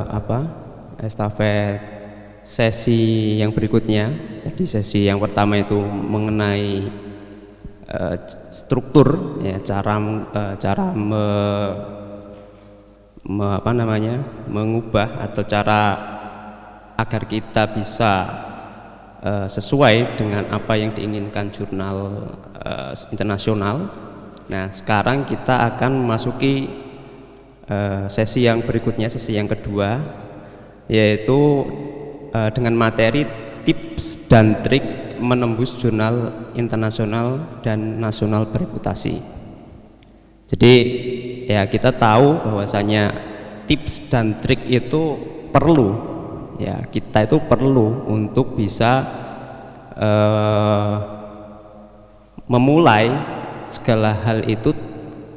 apa estafet sesi yang berikutnya. Jadi sesi yang pertama itu mengenai struktur ya, cara mengubah atau cara agar kita bisa sesuai dengan apa yang diinginkan jurnal internasional. Nah, sekarang kita akan memasuki sesi yang berikutnya, sesi yang kedua, yaitu dengan materi tips dan trik menembus jurnal internasional dan nasional bereputasi. Jadi ya, kita tahu bahwasanya tips dan trik itu perlu ya, kita itu perlu untuk bisa memulai segala hal itu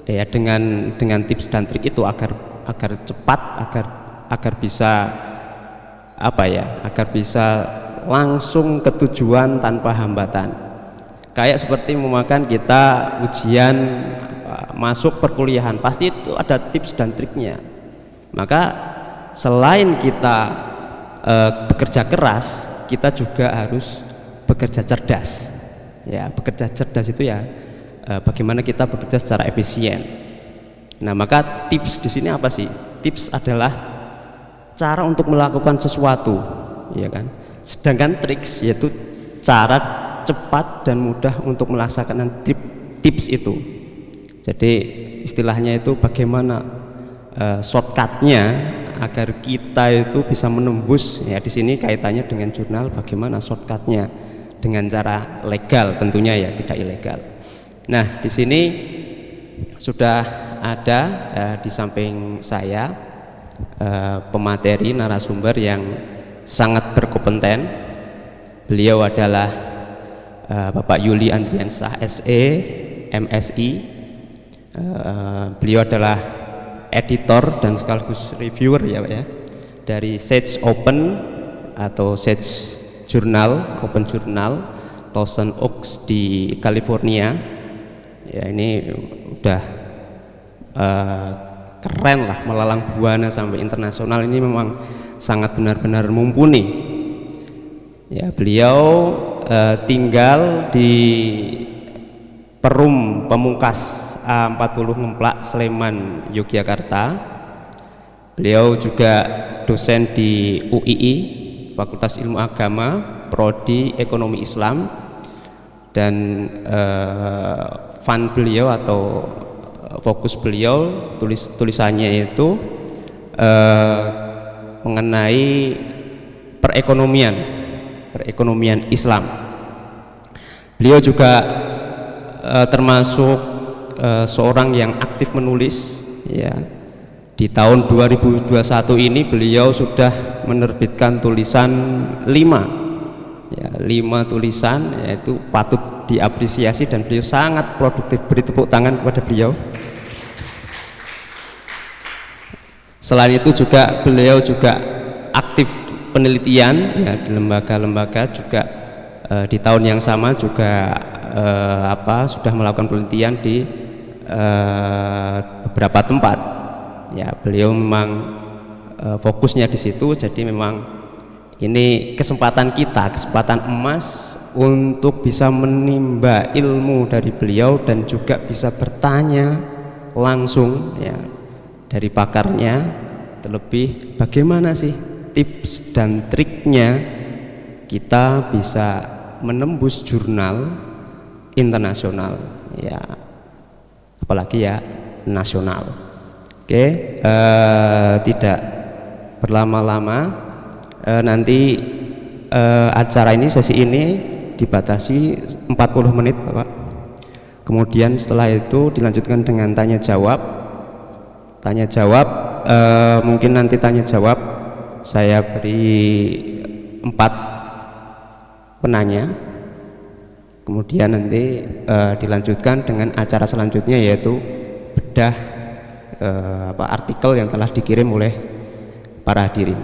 ya, dengan tips dan trik itu agar cepat, agar bisa agar bisa langsung ke tujuan tanpa hambatan. Kayak seperti memakan kita ujian masuk perkuliahan, pasti itu ada tips dan triknya. Maka selain kita bekerja keras, kita juga harus bekerja cerdas. Ya, bekerja cerdas itu ya bagaimana kita bekerja secara efisien. Nah, maka tips di sini apa sih? Tips adalah cara untuk melakukan sesuatu, ya kan? Sedangkan triks yaitu cara cepat dan mudah untuk melaksanakan tips itu. Jadi istilahnya itu bagaimana shortcutnya agar kita itu bisa menembus. Ya, di sini kaitannya dengan jurnal, bagaimana shortcutnya dengan cara legal tentunya ya, tidak ilegal. Nah, di sini sudah ada di samping saya pemateri narasumber yang sangat berkompeten. Beliau adalah Bapak Yuli Andriansah SE, MSI. Beliau adalah editor dan sekaligus reviewer ya Pak ya, dari Sage Open atau Sage Journal, Open Journal Thousand Oaks di California. Ya, ini udah keren lah, melalang buana sampai internasional. Ini memang sangat benar-benar mumpuni. Ya, beliau tinggal di Perum Pemungkas A40 Ngemplak, Sleman, Yogyakarta. Beliau juga dosen di UII, Fakultas Ilmu Agama, Prodi Ekonomi Islam, dan fun beliau atau fokus beliau tulisannya itu mengenai perekonomian Islam. Beliau juga termasuk seorang yang aktif menulis ya. Di tahun 2021 ini beliau sudah menerbitkan tulisan 5 tulisan, yaitu patut diapresiasi dan beliau sangat produktif. Beri tepuk tangan kepada beliau. Selain itu juga beliau juga aktif penelitian ya, di lembaga-lembaga juga. Di tahun yang sama juga sudah melakukan penelitian di beberapa tempat ya. Beliau memang fokusnya di situ. Jadi memang ini kesempatan emas untuk bisa menimba ilmu dari beliau dan juga bisa bertanya langsung ya dari pakarnya, terlebih bagaimana sih tips dan triknya kita bisa menembus jurnal internasional ya, apalagi ya nasional. Oke, tidak berlama-lama, nanti acara ini, sesi ini dibatasi 40 menit Bapak. Kemudian setelah itu dilanjutkan dengan tanya jawab. Mungkin nanti tanya jawab saya beri 4 penanya. Kemudian nanti dilanjutkan dengan acara selanjutnya, yaitu bedah artikel yang telah dikirim oleh para hadirin.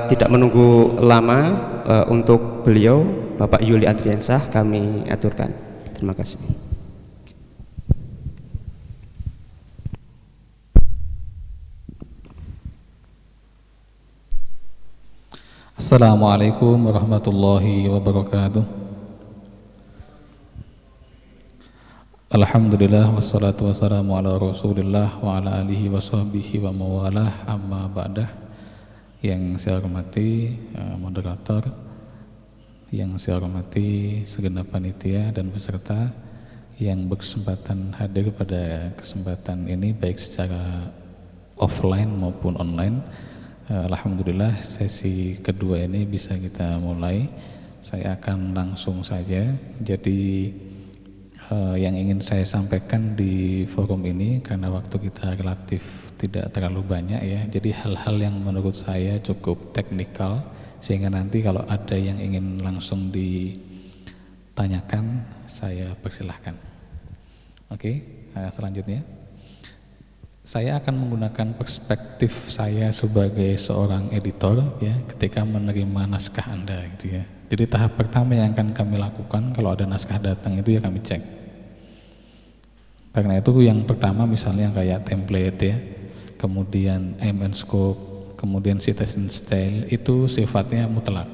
Tidak menunggu lama, untuk beliau Bapak Yuli Andriansah kami aturkan. Terima kasih. Assalamualaikum warahmatullahi wabarakatuh. Alhamdulillah wassalatu wassalamu ala rasulillah wa ala alihi wa sahbihi wa mawalah, amma ba'dah. Yang saya hormati moderator, yang saya hormati segenap panitia dan peserta yang berkesempatan hadir pada kesempatan ini baik secara offline maupun online. Alhamdulillah sesi kedua ini bisa kita mulai. Saya akan langsung saja. Jadi yang ingin saya sampaikan di forum ini, karena waktu kita relatif tidak terlalu banyak ya, jadi hal-hal yang menurut saya cukup teknikal, sehingga nanti kalau ada yang ingin langsung ditanyakan saya persilahkan. Oke, selanjutnya saya akan menggunakan perspektif saya sebagai seorang editor ya, ketika menerima naskah Anda gitu ya. Jadi tahap pertama yang akan kami lakukan kalau ada naskah datang itu ya kami cek. Karena itu yang pertama misalnya kayak template ya, kemudian aim and scope, kemudian citation style, itu sifatnya mutlak.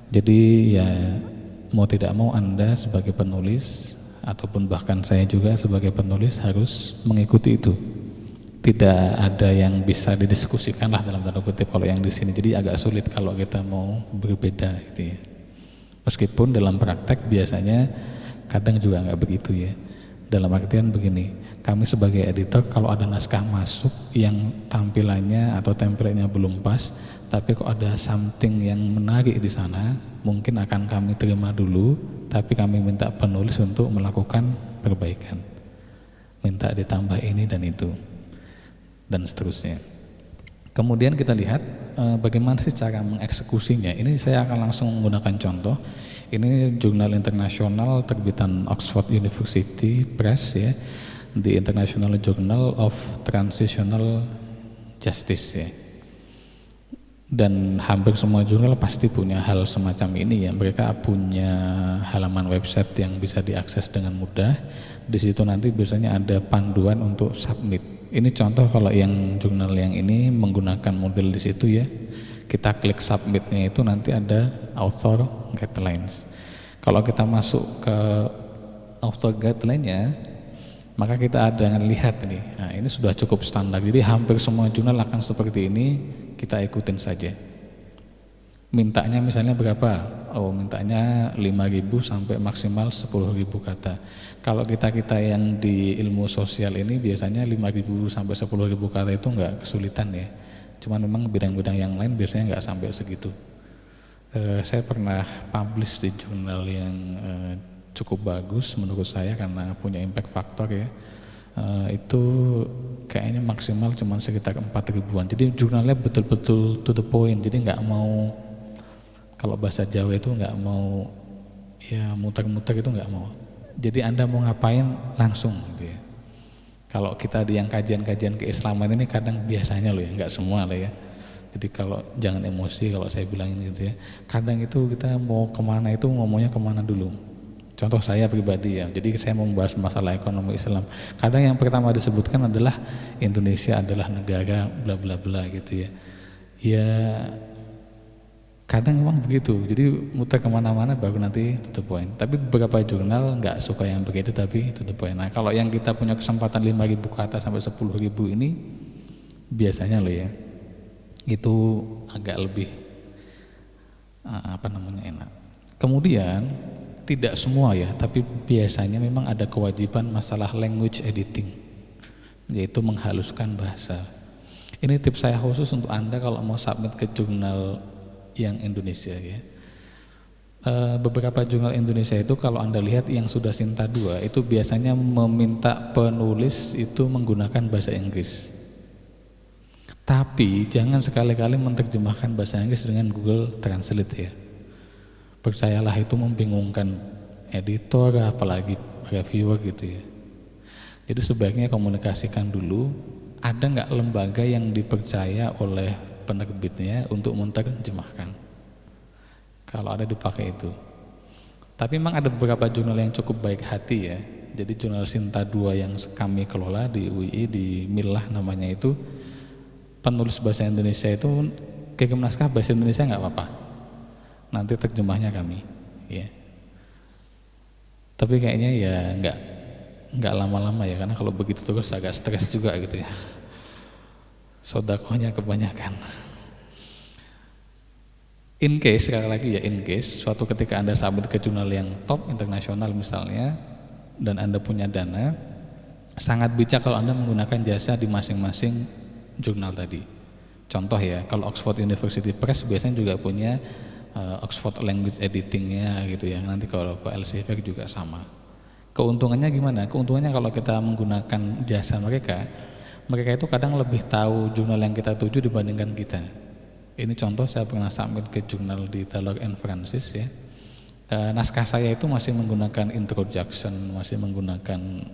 Jadi ya mau tidak mau Anda sebagai penulis ataupun bahkan saya juga sebagai penulis harus mengikuti itu. Tidak ada yang bisa didiskusikan lah dalam tanda kutip kalau yang di sini. Jadi agak sulit kalau kita mau berbeda gitu ya. Meskipun dalam praktek biasanya kadang juga nggak begitu ya. Dalam artian begini, kami sebagai editor kalau ada naskah masuk yang tampilannya atau template-nya belum pas, tapi kok ada something yang menarik di sana, mungkin akan kami terima dulu, tapi kami minta penulis untuk melakukan perbaikan. Minta ditambah ini dan itu, dan seterusnya. Kemudian kita lihat bagaimana sih cara mengeksekusinya. Ini saya akan langsung menggunakan contoh. Ini jurnal internasional terbitan Oxford University Press ya, The International Journal of Transitional Justice ya. Dan hampir semua jurnal pasti punya hal semacam ini ya. Mereka punya halaman website yang bisa diakses dengan mudah. Di situ nanti biasanya ada panduan untuk submit. Ini contoh kalau yang jurnal yang ini menggunakan model di situ ya. Kita klik submitnya itu nanti ada author guidelines. Kalau kita masuk ke author guideline-nya, maka kita ada yang lihat nih. Nah, ini sudah cukup standar. Jadi hampir semua jurnal akan seperti ini, kita ikutin saja. Mintanya misalnya berapa? Oh, mintanya 5.000 sampai maksimal 10.000 kata. Kalau kita yang di ilmu sosial ini biasanya 5.000 sampai 10.000 kata itu enggak kesulitan ya. Cuman memang bidang-bidang yang lain biasanya enggak sampai segitu. Saya pernah publish di jurnal yang cukup bagus menurut saya karena punya impact factor ya. Itu kayaknya maksimal cuma sekitar 4.000-an. Jadi jurnalnya betul-betul to the point. Jadi enggak mau, kalau bahasa Jawa itu enggak mau ya muter-muter itu enggak mau. Jadi Anda mau ngapain langsung gitu ya. Kalau kita di yang kajian-kajian keislaman ini kadang biasanya loh ya, enggak semua lah ya. Jadi kalau jangan emosi kalau saya bilangin gitu ya. Kadang itu kita mau kemana itu ngomongnya kemana dulu. Contoh saya pribadi ya, jadi saya mau membahas masalah ekonomi Islam. Kadang yang pertama disebutkan adalah Indonesia adalah negara bla bla bla gitu ya. Ya kadang memang begitu, jadi muter kemana-mana baru nanti to the point. Tapi beberapa jurnal nggak suka yang begitu, tapi to the point. Nah kalau yang kita punya kesempatan 5.000 kata sampai 10.000 ini biasanya loh ya, itu agak lebih enak. Kemudian tidak semua ya, tapi biasanya memang ada kewajiban masalah language editing, yaitu menghaluskan bahasa. Ini tips saya khusus untuk Anda kalau mau submit ke jurnal yang Indonesia ya. Beberapa jurnal Indonesia itu kalau Anda lihat yang sudah Sinta 2 itu biasanya meminta penulis itu menggunakan bahasa Inggris. Tapi jangan sekali-kali menerjemahkan bahasa Inggris dengan Google Translate ya. Percayalah itu membingungkan editor apalagi reviewer gitu ya. Jadi sebaiknya komunikasikan dulu, ada nggak lembaga yang dipercaya oleh penerbitnya untuk menerjemahkan. Kalau ada dipakai itu. Tapi memang ada beberapa jurnal yang cukup baik hati ya. Jadi jurnal Sinta 2 yang kami kelola di UI di Milah namanya itu, penulis bahasa Indonesia itu kirim naskah bahasa Indonesia nggak apa-apa. nanti terjemahnya kami, ya. Tapi kayaknya ya nggak lama-lama ya, karena kalau begitu terus agak stres juga gitu ya. Sodakohnya kebanyakan. In case, sekali lagi ya, in case suatu ketika Anda submit ke jurnal yang top internasional misalnya, dan Anda punya dana, sangat bijak kalau Anda menggunakan jasa di masing-masing jurnal tadi. Contoh ya, kalau Oxford University Press biasanya juga punya Oxford Language Editingnya gitu ya. Nanti kalau ke Elsevier juga sama. Keuntungannya gimana? Keuntungannya kalau kita menggunakan jasa mereka, mereka itu kadang lebih tahu jurnal yang kita tuju dibandingkan kita. Ini contoh, saya pernah submit ke jurnal di Taylor and Francis ya. Naskah saya itu masih menggunakan introduction, masih menggunakan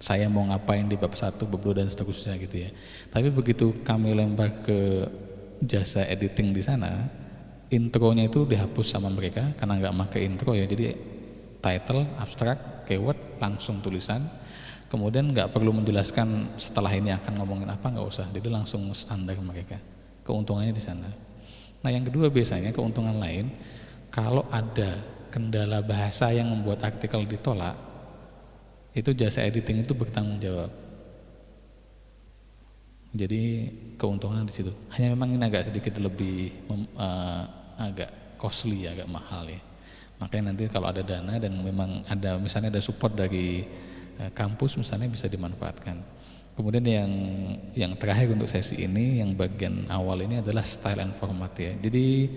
saya mau ngapain di bab 1, bab 2 dan seterusnya gitu ya. Tapi begitu kami lempar ke jasa editing di sana, intronya itu dihapus sama mereka karena nggak pakai intro ya. Jadi title, abstrak, keyword, langsung tulisan. Kemudian nggak perlu menjelaskan setelah ini akan ngomongin apa, nggak usah. Jadi langsung standar mereka. Keuntungannya di sana. Nah yang kedua biasanya keuntungan lain, kalau ada kendala bahasa yang membuat artikel ditolak, itu jasa editing itu bertanggung jawab. Jadi keuntungan di situ. Hanya memang ini agak sedikit lebih agak costly, agak mahal ya. Makanya nanti kalau ada dana dan memang ada misalnya ada support dari kampus misalnya, bisa dimanfaatkan. Kemudian yang terakhir untuk sesi ini, yang bagian awal ini adalah style and format ya. Jadi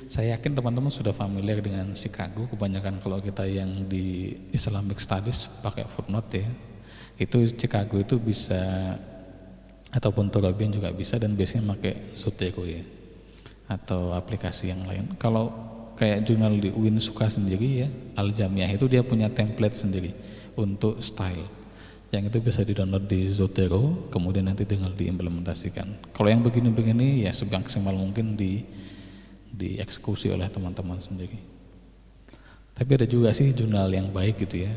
saya yakin teman-teman sudah familiar dengan Chicago. Kebanyakan kalau kita yang di Islamic Studies pakai footnote ya. Itu Chicago itu bisa, ataupun Turabian juga bisa, dan biasanya pakai Zotero ya, atau aplikasi yang lain. Kalau kayak jurnal di UIN Suka sendiri ya, Al Jamiah itu dia punya template sendiri untuk style. Yang itu bisa di-download di Zotero, kemudian nanti tinggal diimplementasikan. Kalau yang begini-begini ya semaksimal mungkin dieksekusi oleh teman-teman sendiri. Tapi ada juga sih jurnal yang baik gitu ya.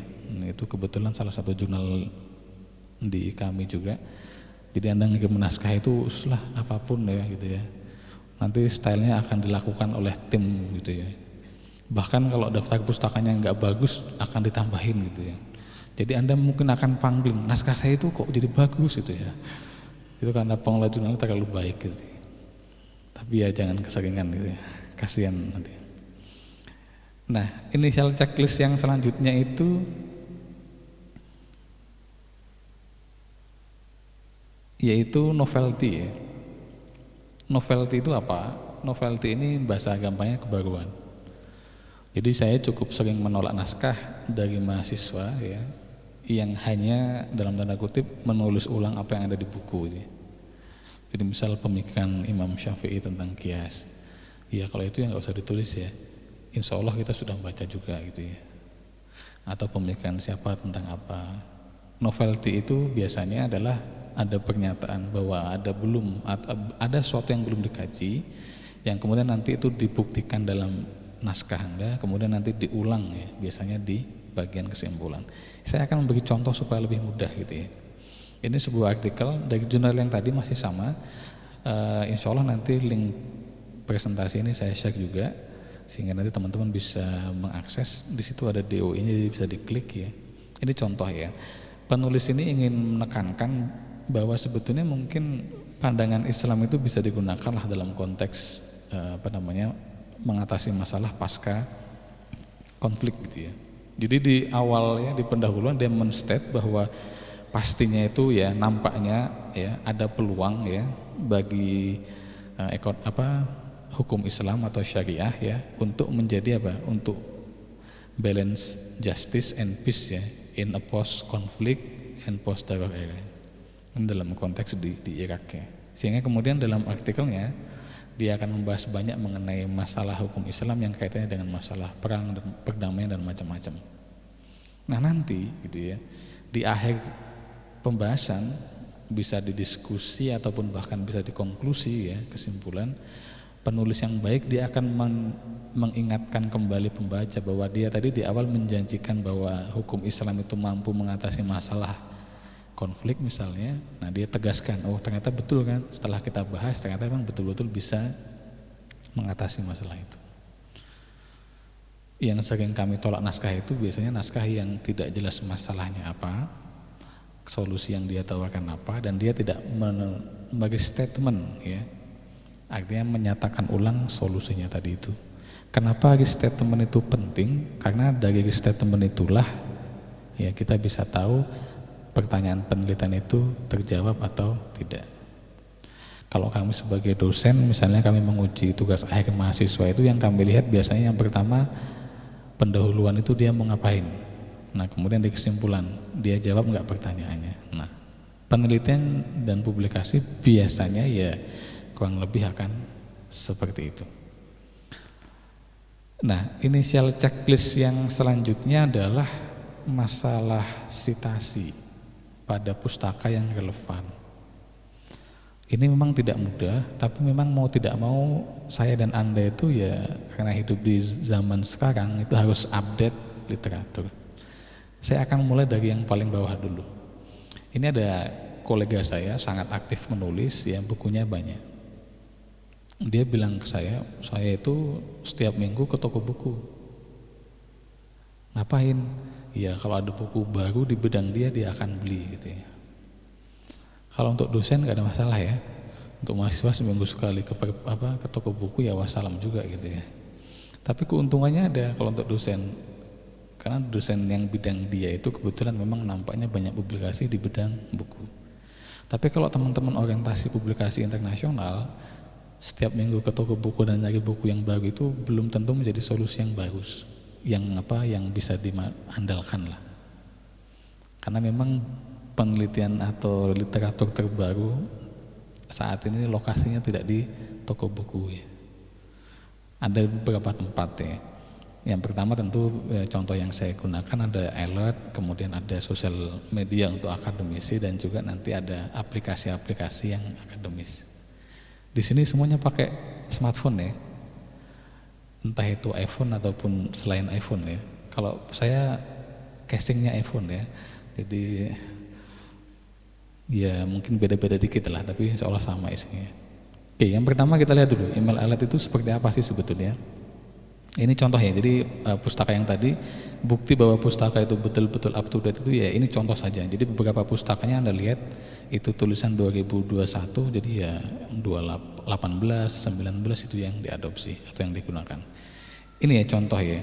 Itu kebetulan salah satu jurnal di kami juga. Jadi Anda ngirim naskah itu lah apapun ya gitu ya. Nanti stylenya akan dilakukan oleh tim gitu ya. Bahkan kalau daftar pustakanya nggak bagus akan ditambahin gitu ya. Jadi Anda mungkin akan panggil, naskah saya itu kok jadi bagus gitu ya. Itu karena pengelola jurnal terlalu baik gitu. Tapi ya jangan keseringan gitu ya, kasihan nanti. Nah, initial checklist yang selanjutnya itu yaitu novelty ya. Novelty itu apa? Novelty ini bahasa gampangnya kebaruan. Jadi saya cukup sering menolak naskah dari mahasiswa ya, yang hanya dalam tanda kutip menulis ulang apa yang ada di buku gitu. Jadi misal pemikiran Imam Syafi'i tentang kias, ya kalau itu ya nggak usah ditulis ya, insya Allah kita sudah baca juga gitu ya. Atau pemikiran siapa tentang apa. Novelty itu biasanya adalah ada pernyataan bahwa ada sesuatu yang belum dikaji, yang kemudian nanti itu dibuktikan dalam naskah Anda, kemudian nanti diulang ya, biasanya di bagian kesimpulan. Saya akan memberi contoh supaya lebih mudah gitu ya. Ini sebuah artikel dari jurnal yang tadi masih sama. Insya Allah nanti link presentasi ini saya share juga, sehingga nanti teman-teman bisa mengakses. Di situ ada DOI-nya, jadi bisa diklik ya. Ini contoh ya. Penulis ini ingin menekankan bahwa sebetulnya mungkin pandangan Islam itu bisa digunakan lah dalam konteks mengatasi masalah pasca konflik gitu ya. Jadi di awal ya, di pendahuluan dia men-state bahwa pastinya itu ya nampaknya ya ada peluang ya bagi hukum Islam atau syariah ya untuk menjadi untuk balance justice and peace ya in a post conflict and post terror era, dalam konteks di Irak ya. Sehingga kemudian dalam artikelnya dia akan membahas banyak mengenai masalah hukum Islam yang kaitannya dengan masalah perang dan perdamaian dan macam-macam. Nah nanti gitu ya, di akhir pembahasan bisa didiskusi ataupun bahkan bisa dikonklusi ya, kesimpulan penulis yang baik dia akan mengingatkan kembali pembaca bahwa dia tadi di awal menjanjikan bahwa hukum Islam itu mampu mengatasi masalah konflik misalnya. Nah dia tegaskan, oh ternyata betul kan, setelah kita bahas ternyata memang betul-betul bisa mengatasi masalah itu. Yang sering kami tolak naskah itu biasanya naskah yang tidak jelas masalahnya apa, solusi yang dia tawarkan apa, dan dia tidak memberi statement, ya, artinya menyatakan ulang solusinya tadi itu. Kenapa statement itu penting? Karena dari statement itulah ya kita bisa tahu pertanyaan penelitian itu terjawab atau tidak. Kalau kami sebagai dosen, misalnya kami menguji tugas akhir mahasiswa, itu yang kami lihat biasanya yang pertama pendahuluan itu dia mau ngapain. Nah kemudian di kesimpulan dia jawab nggak pertanyaannya. Nah penelitian dan publikasi biasanya ya kurang lebih akan seperti itu. Nah inisial checklist yang selanjutnya adalah masalah citasi pada pustaka yang relevan. Ini memang tidak mudah, tapi memang mau tidak mau saya dan Anda itu ya karena hidup di zaman sekarang itu harus update literatur. Saya akan mulai dari yang paling bawah dulu. Ini ada kolega saya sangat aktif menulis, ya bukunya banyak. Dia bilang ke saya itu setiap minggu ke toko buku. Ngapain? Ya kalau ada buku baru di bidang dia akan beli gitu ya. Kalau untuk dosen gak ada masalah ya. Untuk mahasiswa seminggu sekali ke toko buku ya wassalam juga gitu ya. Tapi keuntungannya ada kalau untuk dosen. Karena dosen yang bidang dia itu kebetulan memang nampaknya banyak publikasi di bidang buku. Tapi kalau teman-teman orientasi publikasi internasional, setiap minggu ke toko buku dan nyari buku yang baru itu belum tentu menjadi solusi yang bagus. Yang bisa diandalkan lah. Karena memang penelitian atau literatur terbaru saat ini lokasinya tidak di toko buku ya. Ada beberapa tempat ya. Yang pertama tentu contoh yang saya gunakan ada alert, kemudian ada sosial media untuk akademisi, dan juga nanti ada aplikasi-aplikasi yang akademis. Di sini semuanya pakai smartphone ya. Entah itu iPhone ataupun selain iPhone ya. Kalau saya casingnya iPhone ya. Jadi ya mungkin beda-beda dikit lah, tapi insya Allah sama isinya. Oke, yang pertama kita lihat dulu email alert itu seperti apa sih sebetulnya. Ini contohnya, jadi pustaka yang tadi, bukti bahwa pustaka itu betul-betul up to date itu ya ini contoh saja. Jadi beberapa pustakanya Anda lihat itu tulisan 2021, jadi ya 18, 19 itu yang diadopsi atau yang digunakan. Ini ya contoh ya.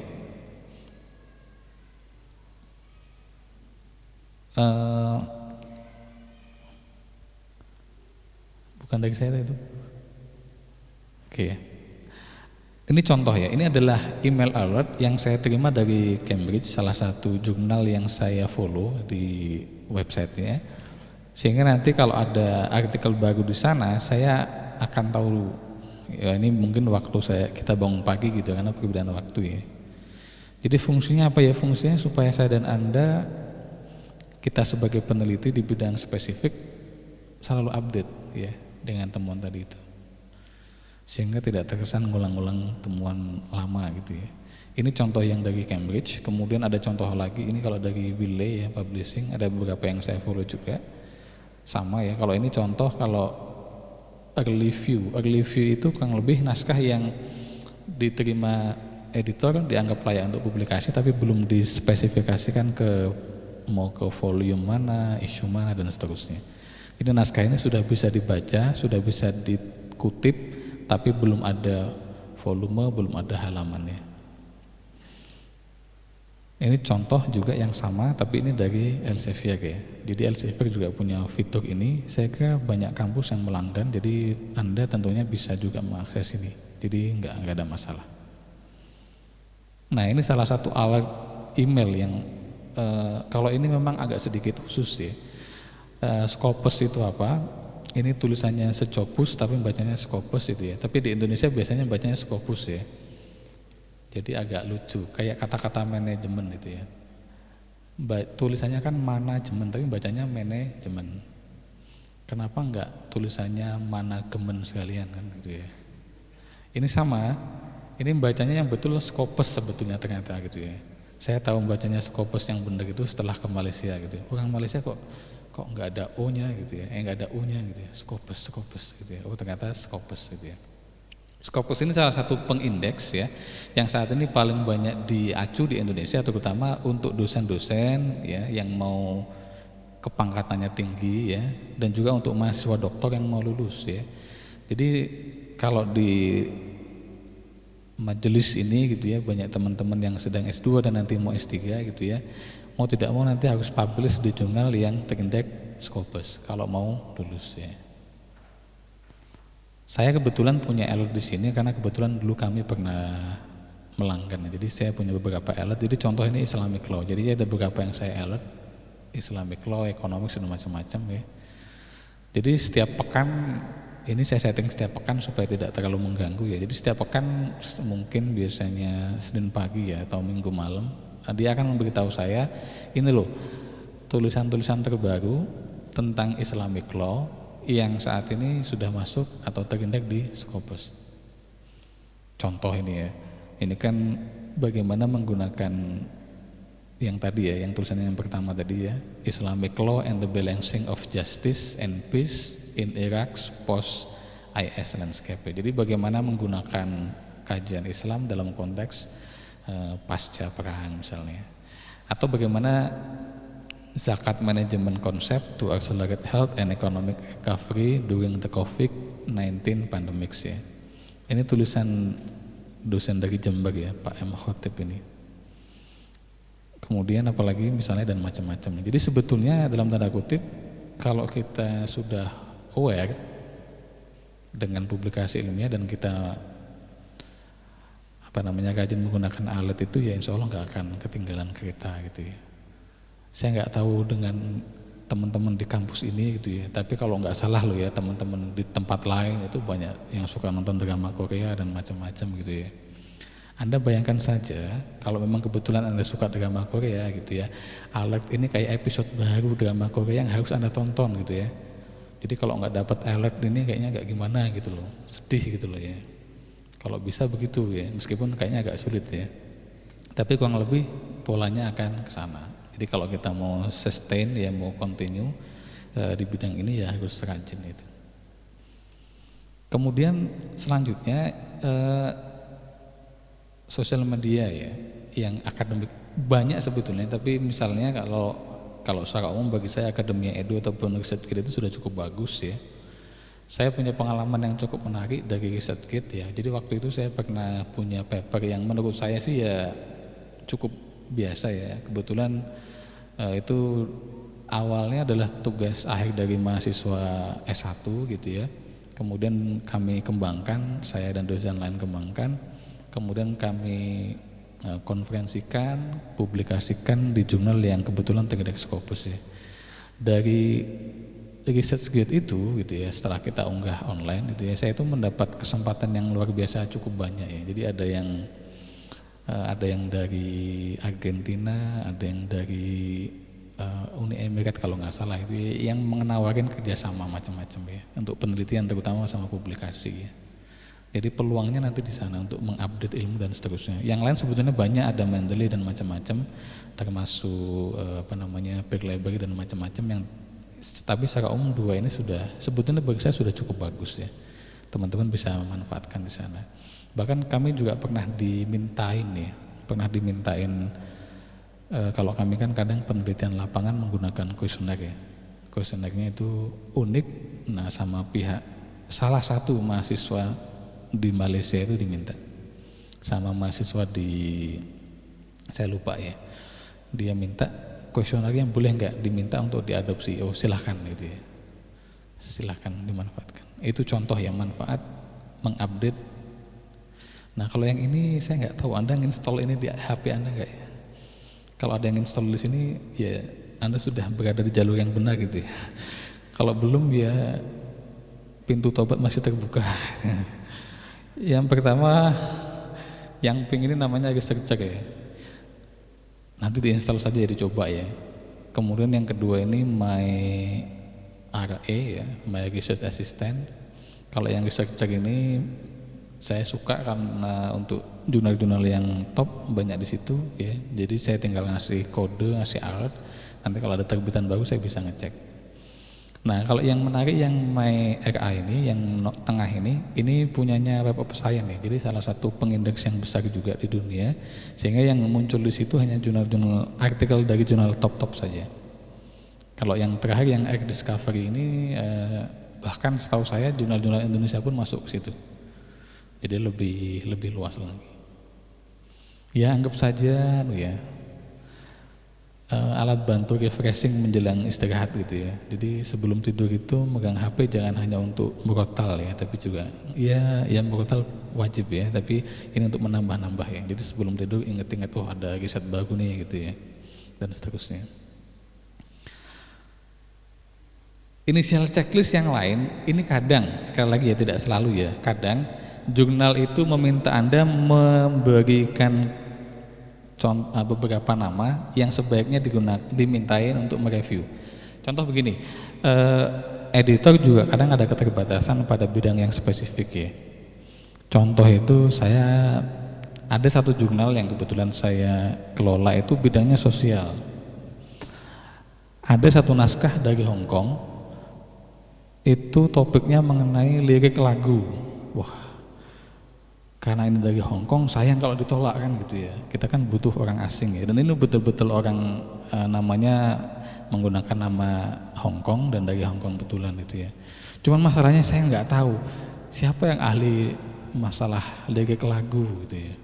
Bukan dari saya itu. Oke. Ini contoh ya. Ini adalah email alert yang saya terima dari Cambridge, salah satu jurnal yang saya follow di websitenya. Sehingga nanti kalau ada artikel baru di sana, saya akan tahu. Ya ini mungkin waktu kita bangun pagi gitu, karena perbedaan waktu ya. Jadi fungsinya apa ya? Fungsinya supaya saya dan Anda, kita sebagai peneliti di bidang spesifik selalu update ya dengan temuan tadi itu, sehingga tidak terkesan ngulang-ngulang temuan lama gitu ya. Ini contoh yang dari Cambridge. Kemudian ada contoh lagi, ini kalau dari Wiley ya Publishing, ada beberapa yang saya follow juga sama ya. Kalau ini contoh, kalau early view itu kurang lebih naskah yang diterima editor dianggap layak untuk publikasi tapi belum dispesifikasikan mau ke volume mana, isu mana, dan seterusnya. Jadi naskah ini sudah bisa dibaca, sudah bisa dikutip, tapi belum ada volume, belum ada halamannya. Ini contoh juga yang sama, tapi ini dari Elsevier ya. Jadi Elsevier juga punya fitur ini. Saya kira banyak kampus yang melanggan, jadi Anda tentunya bisa juga mengakses ini. Jadi nggak ada masalah. Nah ini salah satu alert email yang kalau ini memang agak sedikit khusus ya. Scopus itu apa? Ini tulisannya Secopus tapi bacanya Scopus itu ya. Tapi di Indonesia biasanya bacanya Scopus ya. Jadi agak lucu, kayak kata-kata manajemen itu ya. Tulisannya kan manajemen tapi bacanya manajemen. Kenapa enggak tulisannya manajemen sekalian kan gitu ya. Ini sama, ini bacanya yang betul Scopus sebetulnya ternyata gitu ya. Saya tahu bacanya Scopus yang benar itu setelah ke Malaysia gitu ya. Orang Malaysia kok nggak ada O-nya gitu ya, nggak ada U-nya gitu ya, Scopus gitu ya. Oh ternyata Scopus gitu ya. Scopus ini salah satu pengindeks ya, yang saat ini paling banyak diacu di Indonesia, terutama untuk dosen-dosen ya yang mau kepangkatannya tinggi ya, dan juga untuk mahasiswa doktor yang mau lulus ya. Jadi kalau di majelis ini gitu ya, banyak teman-teman yang sedang S2 dan nanti mau S3 gitu ya, mau tidak mau nanti harus publish di jurnal yang terindeks Scopus kalau mau lulus ya. Saya kebetulan punya alert di sini karena kebetulan dulu kami pernah melanggan. Jadi saya punya beberapa alert. Jadi contoh ini Islamic Law. Jadi ada beberapa yang saya alert, Islamic Law, Economics dan macam-macam ya. Jadi setiap pekan ini saya setting setiap pekan supaya tidak terlalu mengganggu ya. Jadi setiap pekan mungkin biasanya Senin pagi ya atau Minggu malam dia akan memberitahu saya, ini loh tulisan-tulisan terbaru tentang Islamic Law yang saat ini sudah masuk atau terindeks di Scopus. Contoh ini ya, ini kan bagaimana menggunakan yang tadi ya, yang tulisan yang pertama tadi ya, Islamic Law and the Balancing of Justice and Peace in Iraq's Post-IS Landscape. Jadi bagaimana menggunakan kajian Islam dalam konteks pasca perang misalnya, atau bagaimana zakat management concept to accelerate health and economic recovery during the COVID-19 pandemic ya. Ini tulisan dosen dari Jember ya, Pak M. Khotib ini. Kemudian apalagi misalnya dan macam-macam. Jadi sebetulnya dalam tanda kutip kalau kita sudah aware dengan publikasi ilmiah dan kita rajin menggunakan alat itu ya insya Allah nggak akan ketinggalan kereta gitu ya. Saya nggak tahu dengan teman-teman di kampus ini gitu ya, tapi kalau nggak salah loh ya teman-teman di tempat lain itu banyak yang suka nonton drama Korea dan macam-macam gitu ya. Anda bayangkan saja kalau memang kebetulan Anda suka drama Korea gitu ya, alert ini kayak episode baru drama Korea yang harus Anda tonton gitu ya. Jadi kalau nggak dapat alert ini kayaknya nggak gimana gitu loh, sedih gitu loh ya. Kalau bisa begitu ya, meskipun kayaknya agak sulit ya, tapi kurang lebih polanya akan ke sana. Jadi kalau kita mau sustain ya mau continue di bidang ini ya harus rajin itu. Kemudian selanjutnya sosial media ya yang akademik banyak sebetulnya, tapi misalnya kalau secara umum bagi saya Akademia Edu ataupun ResearchGate itu sudah cukup bagus ya. Saya punya pengalaman yang cukup menarik dari ResearchGate ya. Jadi waktu itu saya pernah punya paper yang menurut saya sih ya cukup biasa ya. Kebetulan itu awalnya adalah tugas akhir dari mahasiswa S1 gitu ya. Kemudian kami kembangkan, saya dan dosen lain kembangkan. Kemudian kami konferensikan, publikasikan di jurnal yang kebetulan terindeks Scopus ya. Dari ResearchGate itu gitu ya, setelah kita unggah online gitu ya, saya itu mendapat kesempatan yang luar biasa cukup banyak ya. Jadi ada yang dari Argentina, ada yang dari Uni Emirat kalau nggak salah itu ya, yang menawarkan kerjasama macam-macam ya untuk penelitian terutama sama publikasi ya. Jadi peluangnya nanti di sana untuk mengupdate ilmu dan seterusnya. Yang lain sebetulnya banyak, ada Mendeley dan macam-macam, termasuk Peer Library dan macam-macam yang, tapi secara umum dua ini sudah sebetulnya bagi saya sudah cukup bagus ya. Teman-teman bisa memanfaatkan di sana. Bahkan kami juga pernah dimintain kalau kami kan kadang penelitian lapangan menggunakan kuesioner ya. Kuesionernya itu unik. Nah, sama pihak salah satu mahasiswa di Malaysia itu diminta, sama mahasiswa saya lupa ya, dia minta kuesionernya boleh nggak diminta untuk diadopsi. Oh silahkan gitu ya, silahkan dimanfaatkan. Itu contoh yang manfaat mengupdate. Nah kalau yang ini saya nggak tahu Anda install ini di HP Anda nggak ya. Kalau ada yang install di sini ya Anda sudah berada di jalur yang benar gitu ya. Kalau belum ya pintu tobat masih terbuka. Yang pertama, yang ping ini namanya researcher ya. Nanti diinstal saja ya, dicoba ya. Kemudian yang kedua ini My RA ya, My Research Assistant. Kalau yang researcher ini saya suka karena untuk jurnal-jurnal yang top banyak di situ ya. Jadi saya tinggal ngasih kode, ngasih alert. Nanti kalau ada terbitan baru saya bisa ngecek. Nah, kalau yang menarik yang MyRA ini, yang tengah ini punyanya Web of Science ya. Jadi salah satu pengindeks yang besar juga di dunia, sehingga yang muncul di situ hanya jurnal-jurnal artikel dari jurnal top-top saja. Kalau yang terakhir yang Earth Discovery ini bahkan setahu saya jurnal-jurnal Indonesia pun masuk ke situ. Jadi lebih luas lagi. Ya anggap saja alat bantu refreshing menjelang istirahat gitu ya. Jadi sebelum tidur itu megang HP jangan hanya untuk murotal ya, tapi juga ya murotal wajib ya, tapi ini untuk menambah-nambah ya. Jadi sebelum tidur ingat-ingat ada riset baru nih gitu ya, dan seterusnya. Inisial checklist yang lain ini kadang, sekali lagi ya tidak selalu ya, kadang jurnal itu meminta Anda memberikan beberapa nama yang sebaiknya dimintain untuk mereview. Contoh begini, editor juga kadang ada keterbatasan pada bidang yang spesifik ya. Contoh itu saya ada satu jurnal yang kebetulan saya kelola itu bidangnya sosial. Ada satu naskah dari Hong Kong, itu topiknya mengenai lirik lagu. Wah, karena ini dari Hong Kong, sayang kalau ditolak kan gitu ya. Kita kan butuh orang asing ya. Dan ini betul-betul orang namanya menggunakan nama Hong Kong dan dari Hong Kong betulan itu ya. Cuman masalahnya saya nggak tahu siapa yang ahli masalah lirik lagu gitu ya.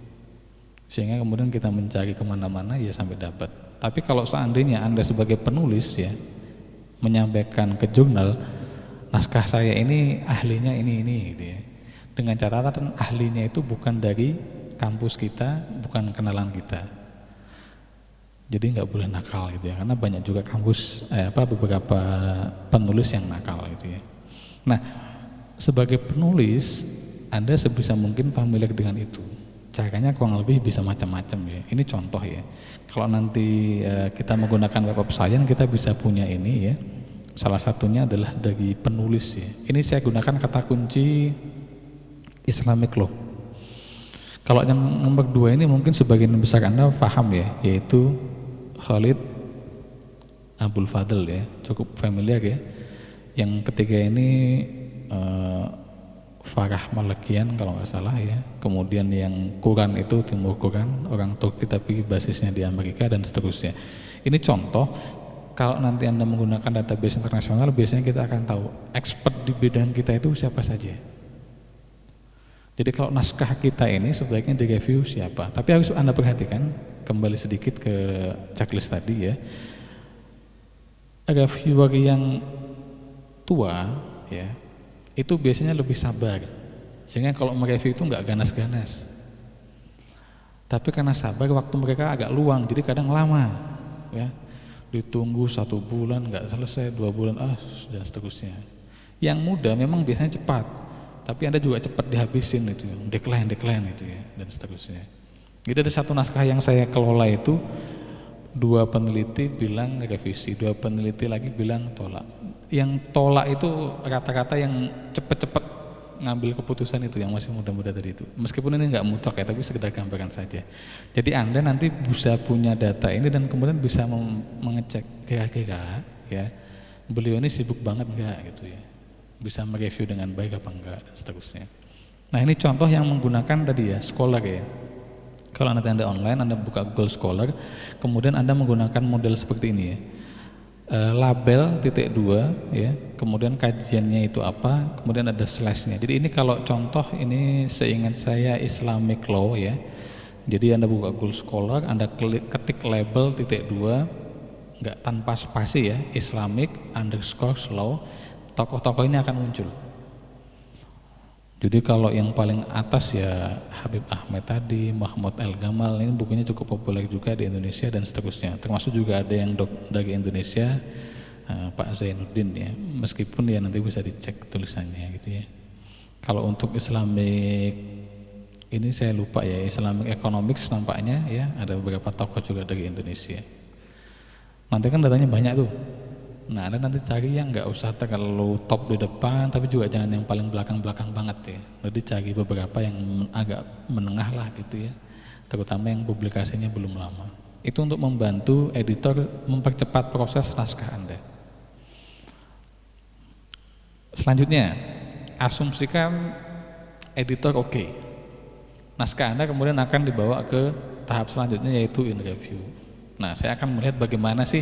Sehingga kemudian kita mencari kemana-mana ya sampai dapat. Tapi kalau seandainya Anda sebagai penulis ya menyampaikan ke jurnal, naskah saya ini ahlinya ini gitu ya. Dengan catatan ahlinya itu bukan dari kampus kita, bukan kenalan kita. Jadi nggak boleh nakal gitu ya, karena banyak juga kampus beberapa penulis yang nakal gitu ya. Nah, sebagai penulis Anda sebisa mungkin familiar dengan itu. Caranya kurang lebih bisa macam-macam ya. Ini contoh ya. Kalau nanti kita menggunakan Web of Science, kita bisa punya ini ya. Salah satunya adalah dari penulis ya. Ini saya gunakan kata kunci Islamic Law. Kalau yang nomor 2 ini mungkin sebagian besar Anda paham ya, yaitu Khalid Abdul Fadl ya, cukup familiar ya. Yang ketiga ini Farah Malakian kalau nggak salah ya. Kemudian yang Quran itu Timur Quran, orang Turki tapi basisnya di Amerika dan seterusnya. Ini contoh. Kalau nanti Anda menggunakan database internasional, biasanya kita akan tahu expert di bidang kita itu siapa saja. Jadi kalau naskah kita ini sebaiknya direview siapa. Tapi harus Anda perhatikan, kembali sedikit ke checklist tadi ya. Reviewer yang tua ya, itu biasanya lebih sabar. Sehingga kalau mereview itu nggak ganas-ganas. Tapi karena sabar, waktu mereka agak luang, jadi kadang lama ya. Ditunggu 1 bulan nggak selesai, 2 bulan dan seterusnya. Yang muda memang biasanya cepat, tapi Anda juga cepat dihabisin itu, decline itu ya, dan seterusnya. Jadi ada satu naskah yang saya kelola itu 2 peneliti bilang revisi, 2 peneliti lagi bilang tolak. Yang tolak itu rata-rata yang cepat-cepat ngambil keputusan itu, yang masih muda-muda tadi itu. Meskipun ini nggak mutlak ya, tapi sekedar gambaran saja. Jadi Anda nanti bisa punya data ini dan kemudian bisa mengecek kira-kira ya beliau ini sibuk banget nggak gitu ya. Bisa mereview dengan baik apa enggak dan seterusnya. Nah ini contoh yang menggunakan tadi ya Scholar ya. Kalau nanti Anda online, Anda buka Google Scholar, kemudian Anda menggunakan model seperti ini ya. Label titik 2 ya, kemudian kajiannya itu apa, kemudian ada slashnya. Jadi ini kalau contoh ini seingat saya Islamic Law ya. Jadi Anda buka Google Scholar, Anda ketik label titik 2 enggak tanpa spasi ya, Islamic _ law, tokoh-tokoh ini akan muncul. Jadi kalau yang paling atas ya Habib Ahmad tadi, Mahmud El-Gamal, ini bukunya cukup populer juga di Indonesia dan seterusnya. Termasuk juga ada yang dari Indonesia, Pak Zainuddin ya. Meskipun ya nanti bisa dicek tulisannya gitu ya. Kalau untuk Islamic ini saya lupa ya, Islamic Economics nampaknya ya ada beberapa tokoh juga dari Indonesia. Nanti kan datanya banyak tuh. Nah, Anda nanti cari yang nggak usah terlalu top di depan, tapi juga jangan yang paling belakang-belakang banget ya. Jadi cari beberapa yang agak menengah lah gitu ya, terutama yang publikasinya belum lama. Itu untuk membantu editor mempercepat proses naskah Anda. Selanjutnya, asumsikan editor oke. Naskah Anda kemudian akan dibawa ke tahap selanjutnya yaitu in review. Nah, saya akan melihat bagaimana sih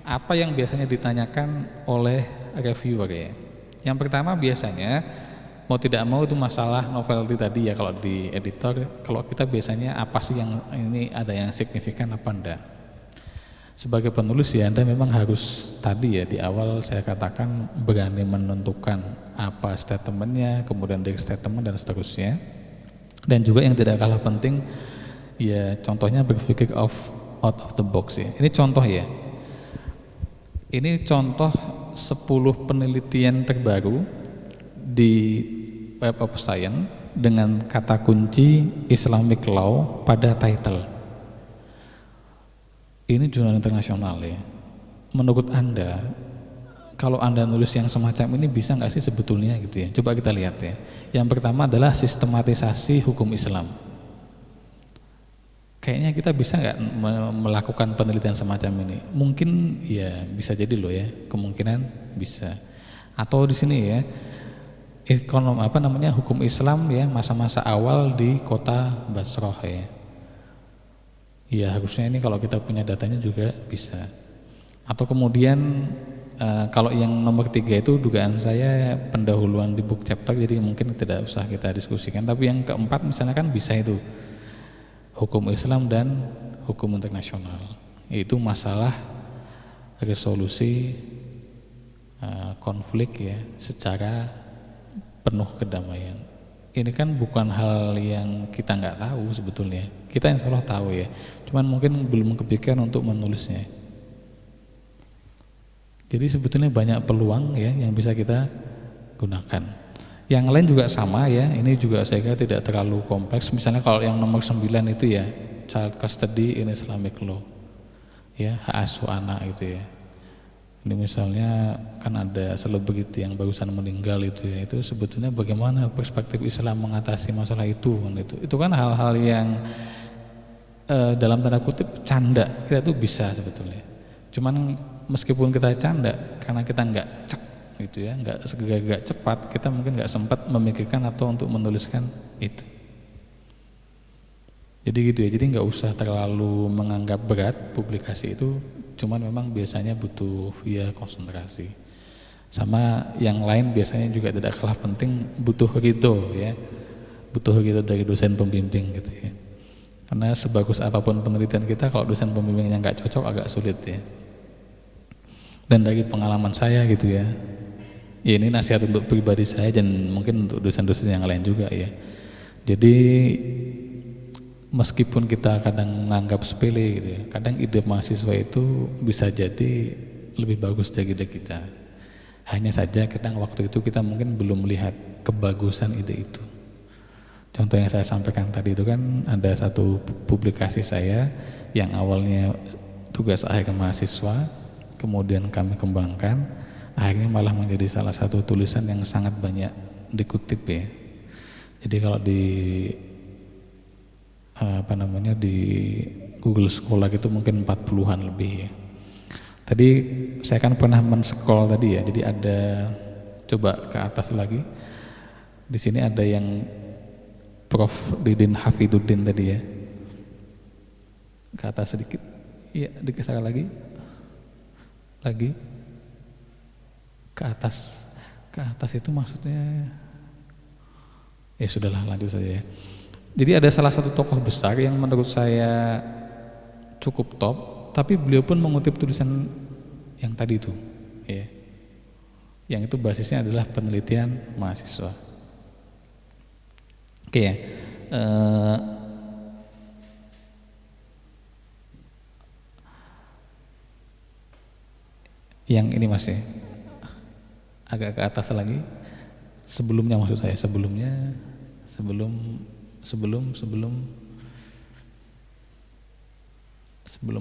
apa yang biasanya ditanyakan oleh reviewer ya. Yang pertama biasanya mau tidak mau itu masalah novelty tadi ya kalau di editor. Kalau kita biasanya apa sih yang ini ada yang signifikan apa enggak. Sebagai penulis ya Anda memang harus tadi ya di awal saya katakan berani menentukan apa statementnya, kemudian dari statement dan seterusnya. Dan juga yang tidak kalah penting ya contohnya berpikir out of the box ya. Ini contoh ya. Ini contoh 10 penelitian terbaru di Web of Science dengan kata kunci Islamic Law pada title. Ini jurnal internasional ya. Menurut Anda, kalau Anda nulis yang semacam ini bisa nggak sih sebetulnya gitu ya? Coba kita lihat ya. Yang pertama adalah sistematisasi hukum Islam. Kayaknya kita bisa nggak melakukan penelitian semacam ini? Mungkin ya bisa jadi loh ya, kemungkinan bisa. Atau di sini ya, hukum Islam ya masa-masa awal di kota Basrah ya. Ya harusnya ini kalau kita punya datanya juga bisa. Atau kemudian kalau yang nomor 3 itu dugaan saya pendahuluan di book chapter, jadi mungkin tidak usah kita diskusikan. Tapi yang keempat misalnya kan bisa itu hukum Islam dan hukum internasional, yaitu masalah resolusi konflik ya secara penuh kedamaian. Ini kan bukan hal yang kita nggak tahu sebetulnya. Kita insya Allah tahu ya. Cuman mungkin belum kepikiran untuk menulisnya. Jadi sebetulnya banyak peluang ya yang bisa kita gunakan. Yang lain juga sama ya. Ini juga saya kira tidak terlalu kompleks. Misalnya kalau yang nomor 9 itu ya child custody in Islamic law. Ya, hak asuh anak itu ya. Ini misalnya kan ada selebriti yang barusan meninggal itu ya, itu sebetulnya bagaimana perspektif Islam mengatasi masalah itu kan hal-hal yang dalam tanda kutip canda kita tuh bisa sebetulnya. Cuman meskipun kita canda karena kita nggak cek gitu ya, nggak segera cepat, kita mungkin nggak sempat memikirkan atau untuk menuliskan itu. Jadi gitu ya, jadi nggak usah terlalu menganggap berat publikasi itu. Cuman memang biasanya butuh ya konsentrasi. Sama yang lain biasanya juga tidak kalah penting butuh ridho ya. Butuh ridho dari dosen pembimbing gitu ya. Karena sebagus apapun penelitian kita kalau dosen pembimbingnya nggak cocok agak sulit ya. Dan dari pengalaman saya gitu ya. Ya ini nasihat untuk pribadi saya dan mungkin untuk dosen-dosen yang lain juga ya. Jadi meskipun kita kadang menganggap sepele gitu ya, kadang ide mahasiswa itu bisa jadi lebih bagus dari ide kita. Hanya saja kadang waktu itu kita mungkin belum melihat kebagusan ide itu. Contoh yang saya sampaikan tadi itu kan ada satu publikasi saya yang awalnya tugas akhir mahasiswa, kemudian kami kembangkan, akhirnya malah menjadi salah satu tulisan yang sangat banyak dikutip ya. Jadi kalau di di Google Scholar itu mungkin 40-an lebih ya. Tadi saya kan pernah men-scroll tadi ya. Jadi ada coba ke atas lagi. Di sini ada yang Prof. Didin Hafiduddin tadi ya. Ke atas sedikit. Iya, dikisar lagi. Lagi. Ke atas. Ke atas itu maksudnya ya sudahlah, lanjut saja ya. Jadi ada salah satu tokoh besar yang menurut saya cukup top, tapi beliau pun mengutip tulisan yang tadi itu, ya. Yang itu basisnya adalah penelitian mahasiswa. Oke ya. Yang ini masih agak ke atas lagi. Sebelumnya maksud saya, sebelum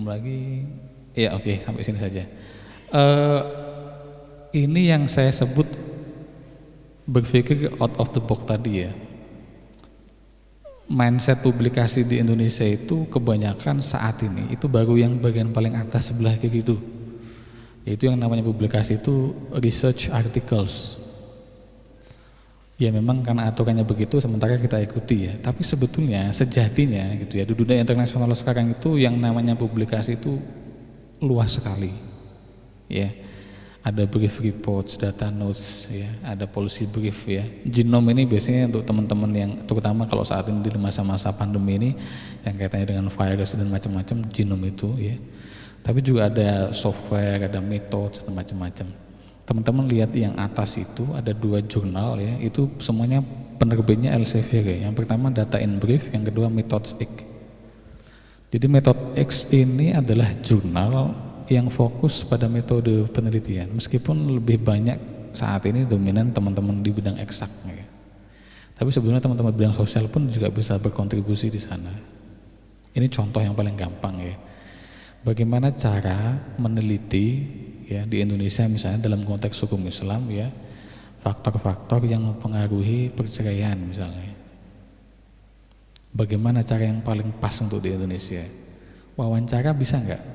lagi ya oke, sampai sini saja. Ini yang saya sebut berpikir out of the box tadi ya. Mindset publikasi di Indonesia itu kebanyakan saat ini itu baru yang bagian paling atas sebelah kiri itu, yaitu yang namanya publikasi itu research articles Ya memang karena aturannya begitu sementara kita ikuti ya. Tapi sebetulnya sejatinya gitu ya, di dunia internasional sekarang itu yang namanya publikasi itu luas sekali. Ya. Ada brief reports, data notes ya, ada policy brief ya. Genome ini biasanya untuk teman-teman yang terutama kalau saat ini di masa-masa pandemi ini yang kaitannya dengan virus dan macam-macam, genome itu ya. Tapi juga ada software, ada metode dan macam-macam. Teman-teman lihat yang atas itu ada 2 jurnal ya, itu semuanya penerbitnya Elsevier ya. Yang pertama Data in Brief, yang kedua Methods X. Jadi Method X ini adalah jurnal yang fokus pada metode penelitian, meskipun lebih banyak saat ini dominan teman-teman di bidang eksak ya. Tapi sebenarnya teman-teman bidang sosial pun juga bisa berkontribusi di sana. Ini contoh yang paling gampang ya. Bagaimana cara meneliti ya di Indonesia misalnya dalam konteks hukum Islam ya, faktor-faktor yang mempengaruhi perceraian misalnya. Bagaimana cara yang paling pas untuk di Indonesia? Wawancara bisa nggak?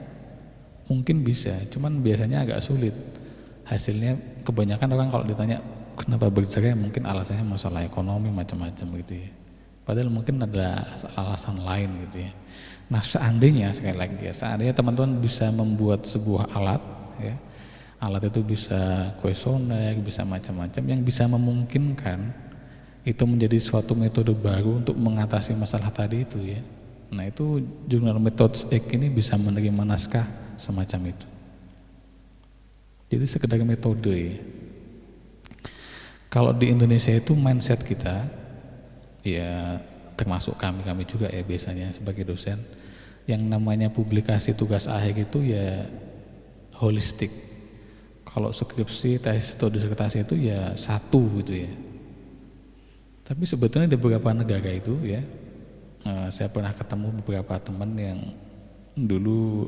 Mungkin bisa, cuman biasanya agak sulit. Hasilnya kebanyakan orang kalau ditanya kenapa bercerai mungkin alasannya masalah ekonomi macam-macam gitu ya. Padahal mungkin ada alasan lain gitu ya. Nah seandainya sekali lagi ya, seandainya teman-teman bisa membuat sebuah alat ya, alat itu bisa kuesioner, bisa macam-macam yang bisa memungkinkan itu menjadi suatu metode baru untuk mengatasi masalah tadi itu ya. Nah itu jurnal Methods X ini bisa menerima naskah semacam itu. Jadi sekedar metode ya. Kalau di Indonesia itu mindset kita ya, termasuk kami juga ya biasanya sebagai dosen, yang namanya publikasi tugas akhir itu ya holistik. Kalau skripsi, tesis atau disertasi itu ya satu gitu ya. Tapi sebetulnya di beberapa negara itu ya, saya pernah ketemu beberapa teman yang dulu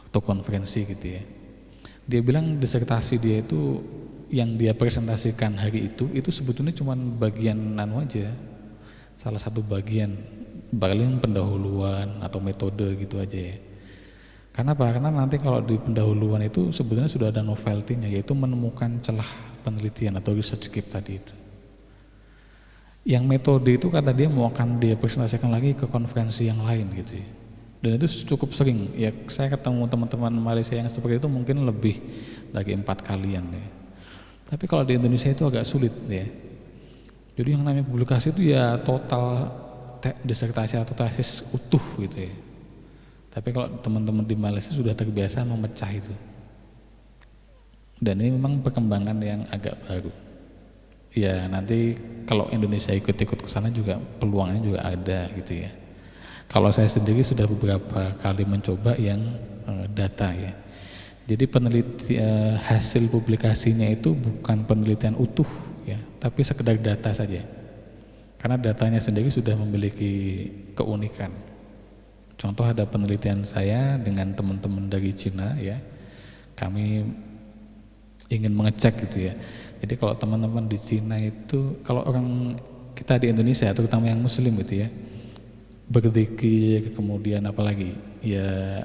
waktu konferensi gitu ya. Dia bilang disertasi dia itu yang dia presentasikan hari itu sebetulnya cuma bagian aja. Salah satu bagian paling pendahuluan atau metode gitu aja ya. Karena apa? Karena nanti kalau di pendahuluan itu sebetulnya sudah ada novelty-nya, yaitu menemukan celah penelitian atau research gap tadi itu. Yang metode itu kata dia mau akan dia presentasikan lagi ke konferensi yang lain gitu ya. Dan itu cukup sering ya, saya ketemu teman-teman Malaysia yang seperti itu mungkin lebih lagi 4 kalian ya. Tapi kalau di Indonesia itu agak sulit ya. Jadi yang namanya publikasi itu ya total disertasi atau tesis utuh gitu ya. Tapi kalau teman-teman di Malaysia sudah terbiasa memecah itu. Dan ini memang perkembangan yang agak baru. Ya nanti kalau Indonesia ikut-ikut ke sana juga peluangnya juga ada gitu ya. Kalau saya sendiri sudah beberapa kali mencoba yang data ya. Jadi hasil publikasinya itu bukan penelitian utuh ya, tapi sekedar data saja. Karena datanya sendiri sudah memiliki keunikan. Contoh ada penelitian saya dengan teman-teman dari Cina ya. Kami ingin mengecek gitu ya. Jadi kalau teman-teman di Cina itu, kalau orang kita di Indonesia terutama yang muslim gitu ya, berzikir kemudian apalagi ya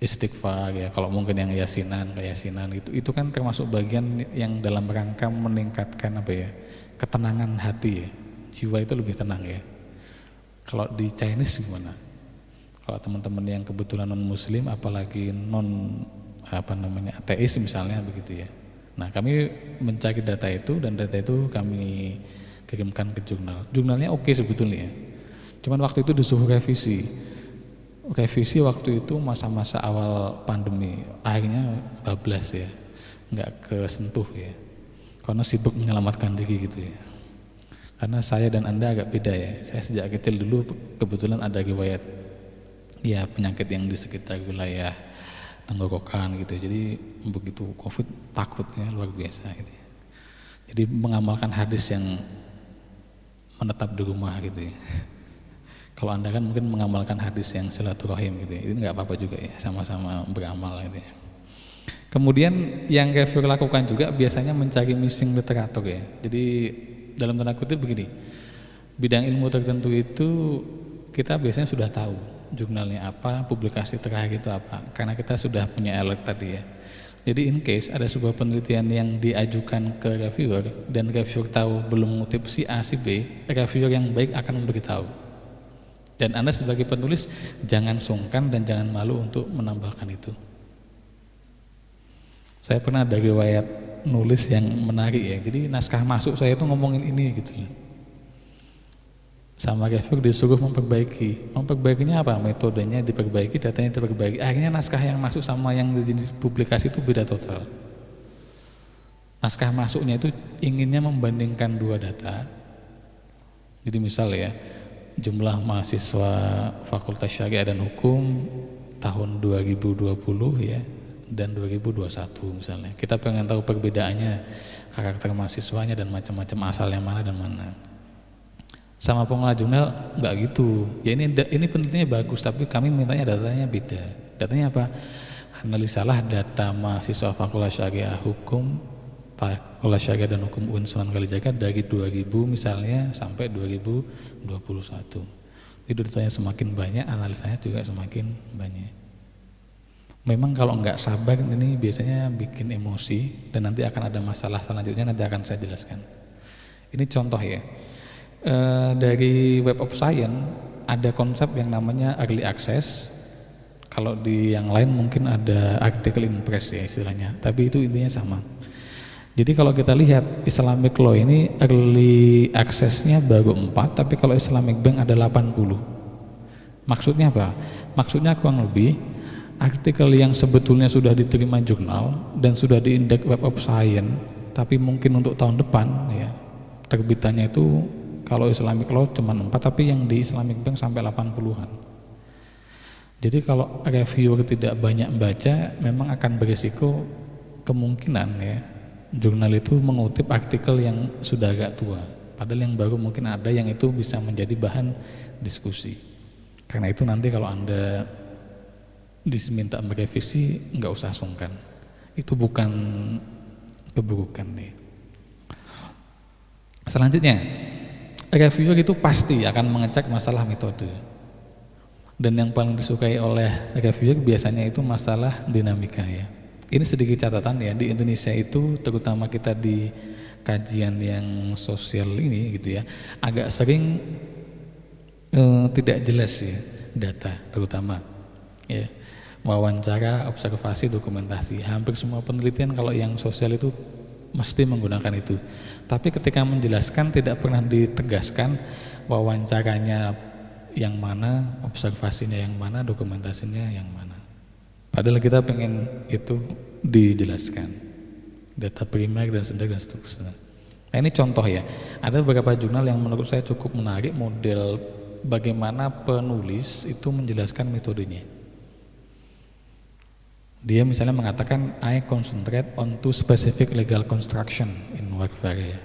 istighfar ya, kalau mungkin yang yasinan gitu, itu kan termasuk bagian yang dalam rangka meningkatkan apa ya, ketenangan hati ya, jiwa itu lebih tenang ya. Kalau di Chinese gimana? Kalau teman-teman yang kebetulan non muslim apalagi non ateis misalnya begitu ya. Nah kami mencari data itu dan data itu kami kirimkan ke jurnal. Jurnalnya oke sebetulnya. Cuman waktu itu disuruh revisi. Revisi waktu itu masa-masa awal pandemi, akhirnya bablas ya, nggak kesentuh ya, karena sibuk menyelamatkan diri gitu ya. Karena saya dan Anda agak beda ya. Saya sejak kecil dulu kebetulan ada riwayat ya penyakit yang di sekitar wilayah tenggorokan gitu. Jadi begitu COVID takutnya luar biasa gitu. Jadi mengamalkan hadis yang menetap di rumah gitu ya. Kalau Anda kan mungkin mengamalkan hadis yang silaturahim gitu ya. Ini nggak apa-apa juga ya, sama-sama beramal gitu ya. Kemudian yang reviewer lakukan juga biasanya mencari missing literatur ya. Jadi dalam tanda kutip begini, bidang ilmu tertentu itu kita biasanya sudah tahu jurnalnya apa, publikasi terakhir itu apa, karena kita sudah punya alert tadi ya. Jadi in case ada sebuah penelitian yang diajukan ke reviewer dan reviewer tahu belum mengutip si A si B, reviewer yang baik akan memberitahu. Dan Anda sebagai penulis jangan sungkan dan jangan malu untuk menambahkan itu. Saya pernah ada riwayat nulis yang menarik ya. Jadi naskah masuk saya itu ngomongin ini gitu ya. Sama reviewer disuruh memperbaiki. Memperbaikinya apa? Metodenya diperbaiki, datanya diperbaiki. Akhirnya naskah yang masuk sama yang dipublikasi itu beda total. Naskah masuknya itu inginnya membandingkan dua data. Jadi misal ya, jumlah mahasiswa Fakultas Syariah dan Hukum tahun 2020 ya dan 2021 misalnya. Kita pengen tahu perbedaannya, karakter mahasiswanya dan macam-macam, asalnya mana dan mana. Sama pengelola jurnal nggak gitu. Ya ini penelitiannya bagus, tapi kami mintanya datanya beda. Datanya apa? Analisalah data mahasiswa Fakultas Syariah Hukum, Fakultas Syariah dan Hukum UIN Sunan Kalijaga dari 2000 misalnya sampai 2021. Jadi datanya semakin banyak, analisanya juga semakin banyak. Memang kalau nggak sabar ini biasanya bikin emosi dan nanti akan ada masalah selanjutnya, nanti akan saya jelaskan. Ini contoh ya. Dari Web of Science ada konsep yang namanya early access. Kalau di yang lain mungkin ada article in press ya istilahnya, tapi itu intinya sama. Jadi kalau kita lihat Islamic Law ini early access-nya baru 4, tapi kalau Islamic Bank ada 80. Maksudnya apa? Maksudnya kurang lebih artikel yang sebetulnya sudah diterima jurnal dan sudah diindeks Web of Science, tapi mungkin untuk tahun depan ya terbitannya itu kalau Islamic Law cuma 4, tapi yang di Islamic Bank sampai 80-an. Jadi kalau reviewer tidak banyak baca, memang akan berisiko kemungkinan ya jurnal itu mengutip artikel yang sudah agak tua. Padahal yang baru mungkin ada yang itu bisa menjadi bahan diskusi. Karena itu nanti kalau Anda diminta merevisi, nggak usah sungkan. Itu bukan keburukan nih. Selanjutnya, reviewer itu pasti akan mengecek masalah metode. Dan yang paling disukai oleh reviewer biasanya itu masalah dinamika ya. Ini sedikit catatan ya, di Indonesia itu terutama kita di kajian yang sosial ini gitu ya, agak sering tidak jelas ya data terutama ya. Wawancara, observasi, dokumentasi. Hampir semua penelitian kalau yang sosial itu mesti menggunakan itu. Tapi ketika menjelaskan tidak pernah ditegaskan wawancaranya yang mana, observasinya yang mana, dokumentasinya yang mana. Padahal kita pengen itu dijelaskan. Data primer dan sekunder dan seterusnya. Nah ini contoh ya. Ada beberapa jurnal yang menurut saya cukup menarik model bagaimana penulis itu menjelaskan metodenya. Dia misalnya mengatakan I concentrate on two specific legal construction in warfare.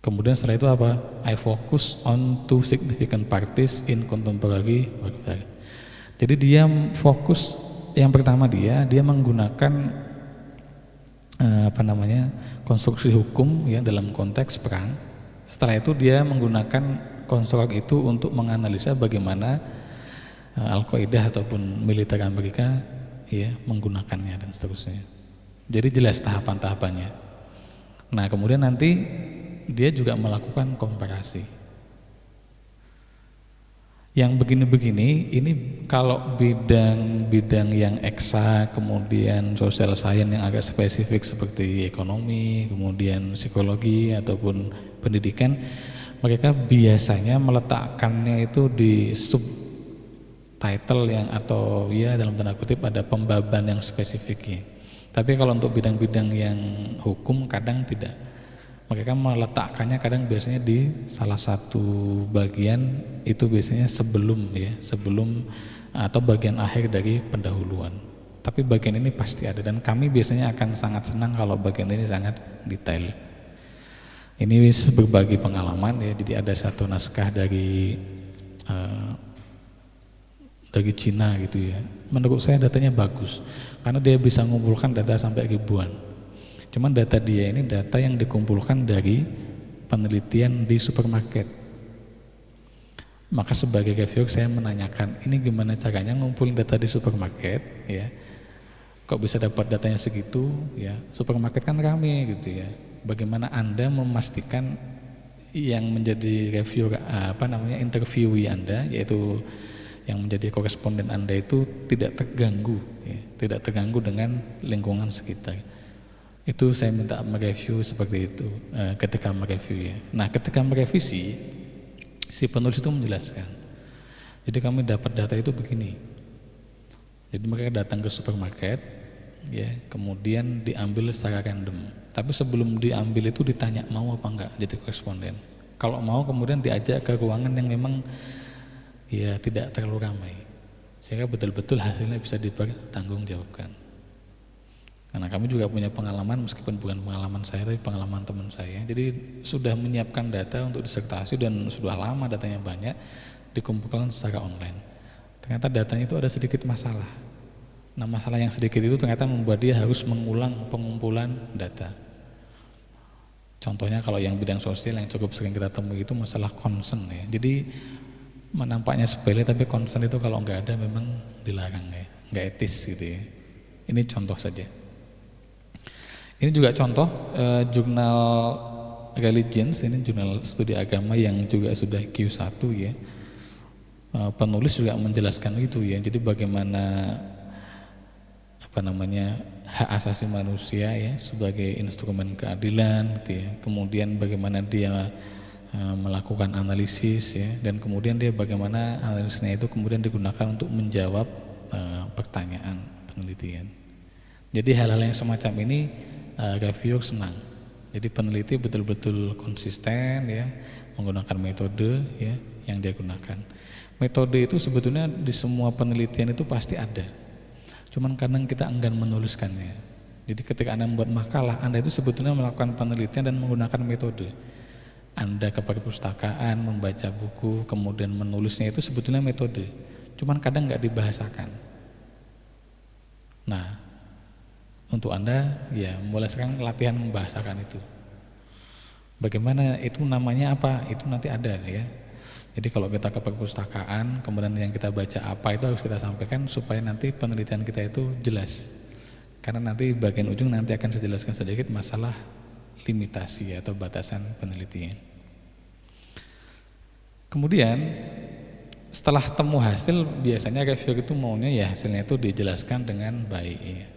Kemudian setelah itu apa? I focus on two significant parties in contemporary warfare. Jadi dia fokus yang pertama dia menggunakan konstruksi hukum ya dalam konteks perang. Setelah itu dia menggunakan konstruk itu untuk menganalisa bagaimana Al-Qaeda ataupun militer Amerika ya menggunakannya dan seterusnya. Jadi jelas tahapan-tahapannya. Nah kemudian nanti dia juga melakukan komparasi. Yang begini-begini ini kalau bidang yang eksak, kemudian social science yang agak spesifik seperti ekonomi, kemudian psikologi ataupun pendidikan, mereka biasanya meletakkannya itu di title yang atau ya dalam tanda kutip ada pembaban yang spesifiknya. Tapi kalau untuk bidang-bidang yang hukum kadang tidak. Mereka meletakkannya kadang biasanya di salah satu bagian itu biasanya sebelum atau bagian akhir dari pendahuluan. Tapi bagian ini pasti ada dan kami biasanya akan sangat senang kalau bagian ini sangat detail. Ini berbagi pengalaman ya. Jadi ada satu naskah dari Cina gitu ya. Menurut saya datanya bagus karena dia bisa mengumpulkan data sampai ribuan. Cuman data dia ini data yang dikumpulkan dari penelitian di supermarket. Maka sebagai reviewer saya menanyakan ini gimana caranya ngumpulin data di supermarket ya. Kok bisa dapat datanya segitu? Ya, supermarket kan rame gitu ya. Bagaimana Anda memastikan yang menjadi reviewer interviewee Anda, yaitu yang menjadi koresponden Anda itu tidak terganggu, ya, tidak terganggu dengan lingkungan sekitar. Itu saya minta mereview seperti itu ketika mereview ya. Nah, ketika merevisi, si penulis itu menjelaskan. Jadi kami dapat data itu begini. Jadi mereka datang ke supermarket, ya, kemudian diambil secara random. Tapi sebelum diambil itu ditanya mau apa enggak jadi koresponden. Kalau mau kemudian diajak ke ruangan yang memang ya tidak terlalu ramai, sehingga betul-betul hasilnya bisa dipertanggungjawabkan. Karena kami juga punya pengalaman, meskipun bukan pengalaman saya tapi pengalaman teman saya. Jadi sudah menyiapkan data untuk disertasi dan sudah lama datanya banyak, dikumpulkan secara online. Ternyata datanya itu ada sedikit masalah. Nah, masalah yang sedikit itu ternyata membuat dia harus mengulang pengumpulan data. Contohnya kalau yang bidang sosial yang cukup sering kita temui itu masalah concern ya. Jadi menampaknya sepele tapi concern itu kalau nggak ada memang dilarang ya, nggak etis gitu ya. Ini contoh saja. Ini juga contoh jurnal Religions, ini jurnal studi agama yang juga sudah Q1 ya. Penulis juga menjelaskan itu ya. Jadi bagaimana hak asasi manusia ya sebagai instrumen keadilan gitu ya. Kemudian bagaimana dia melakukan analisis ya, dan kemudian dia bagaimana analisisnya itu kemudian digunakan untuk menjawab pertanyaan penelitian. Jadi hal-hal yang semacam ini reviewer senang. Jadi peneliti betul-betul konsisten ya menggunakan metode ya yang dia gunakan. Metode itu sebetulnya di semua penelitian itu pasti ada. Cuman kadang kita enggan menuliskannya. Jadi ketika Anda membuat makalah, Anda itu sebetulnya melakukan penelitian dan menggunakan metode. Anda ke perpustakaan, membaca buku, kemudian menulisnya itu sebetulnya metode. Cuman kadang nggak dibahasakan. Nah, untuk Anda ya mulai sekarang latihan membahasakan itu. Bagaimana itu namanya apa? Itu nanti ada ya. Jadi kalau kita ke perpustakaan, kemudian yang kita baca apa itu harus kita sampaikan supaya nanti penelitian kita itu jelas. Karena nanti bagian ujung nanti akan saya jelaskan sedikit masalah limitasi atau batasan penelitian. Kemudian setelah temu hasil, biasanya reviewer itu maunya ya hasilnya itu dijelaskan dengan baik ya.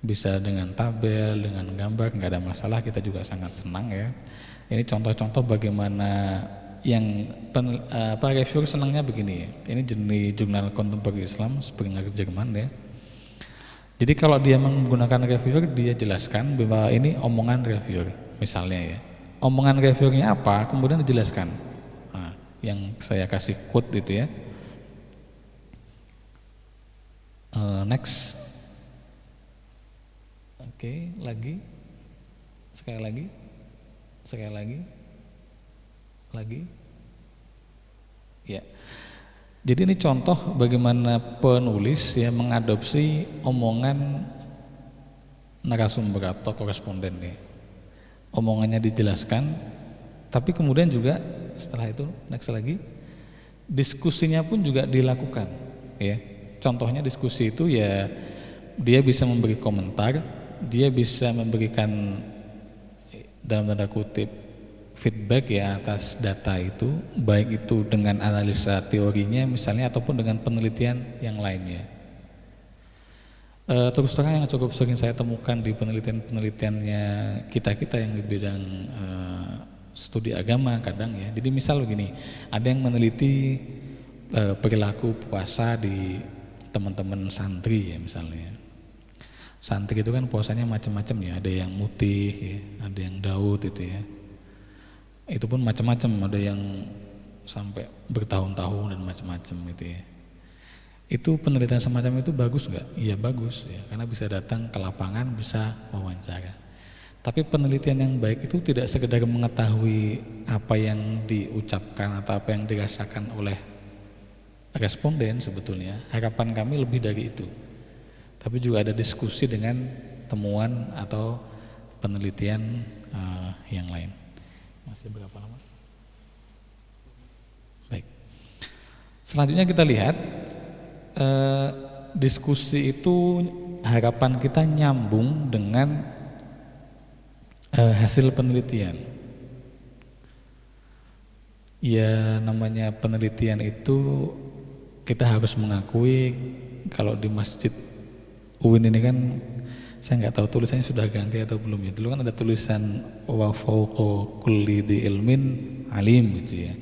Bisa dengan tabel, dengan gambar, nggak ada masalah, kita juga sangat senang ya. Ini contoh-contoh bagaimana yang reviewer senangnya begini ya. Ini jenis jurnal kontemporer Islam Springer Jerman ya. Jadi kalau dia menggunakan reviewer, dia jelaskan bahwa ini omongan reviewer misalnya ya. Omongan reviewernya apa, kemudian dijelaskan. Nah, yang saya kasih quote itu ya. Next. Oke, lagi. Sekali lagi. Ya. Jadi ini contoh bagaimana penulis ya mengadopsi omongan narasumber atau koresponden nih. Omongannya dijelaskan, tapi kemudian juga setelah itu next lagi diskusinya pun juga dilakukan ya. Contohnya diskusi itu ya dia bisa memberi komentar, dia bisa memberikan dalam tanda kutip feedback ya atas data itu, baik itu dengan analisa teorinya misalnya ataupun dengan penelitian yang lainnya. Terus terang yang cukup sering saya temukan di penelitian-penelitiannya kita yang di bidang studi agama kadang ya. Jadi misal begini, ada yang meneliti perilaku puasa di teman-teman santri ya misalnya. Santri itu kan puasanya macam-macam ya, ada yang mutih ya, ada yang daud itu ya. Itu pun macam-macam, ada yang sampai bertahun-tahun dan macam-macam gitu ya. Itu penelitian semacam itu bagus nggak? Iya bagus ya, karena bisa datang ke lapangan, bisa wawancara. Tapi penelitian yang baik itu tidak sekedar mengetahui apa yang diucapkan atau apa yang dirasakan oleh responden sebetulnya. Harapan kami lebih dari itu. Tapi juga ada diskusi dengan temuan atau penelitian yang lain. Masih berapa lama? Baik. Selanjutnya kita lihat diskusi itu harapan kita nyambung dengan hasil penelitian. Ya namanya penelitian itu kita harus mengakui kalau di Masjid UIN ini kan saya nggak tahu tulisannya sudah ganti atau belum ya. Dulu kan ada tulisan wa fawqa kulli dzi ilmin alim gitu ya.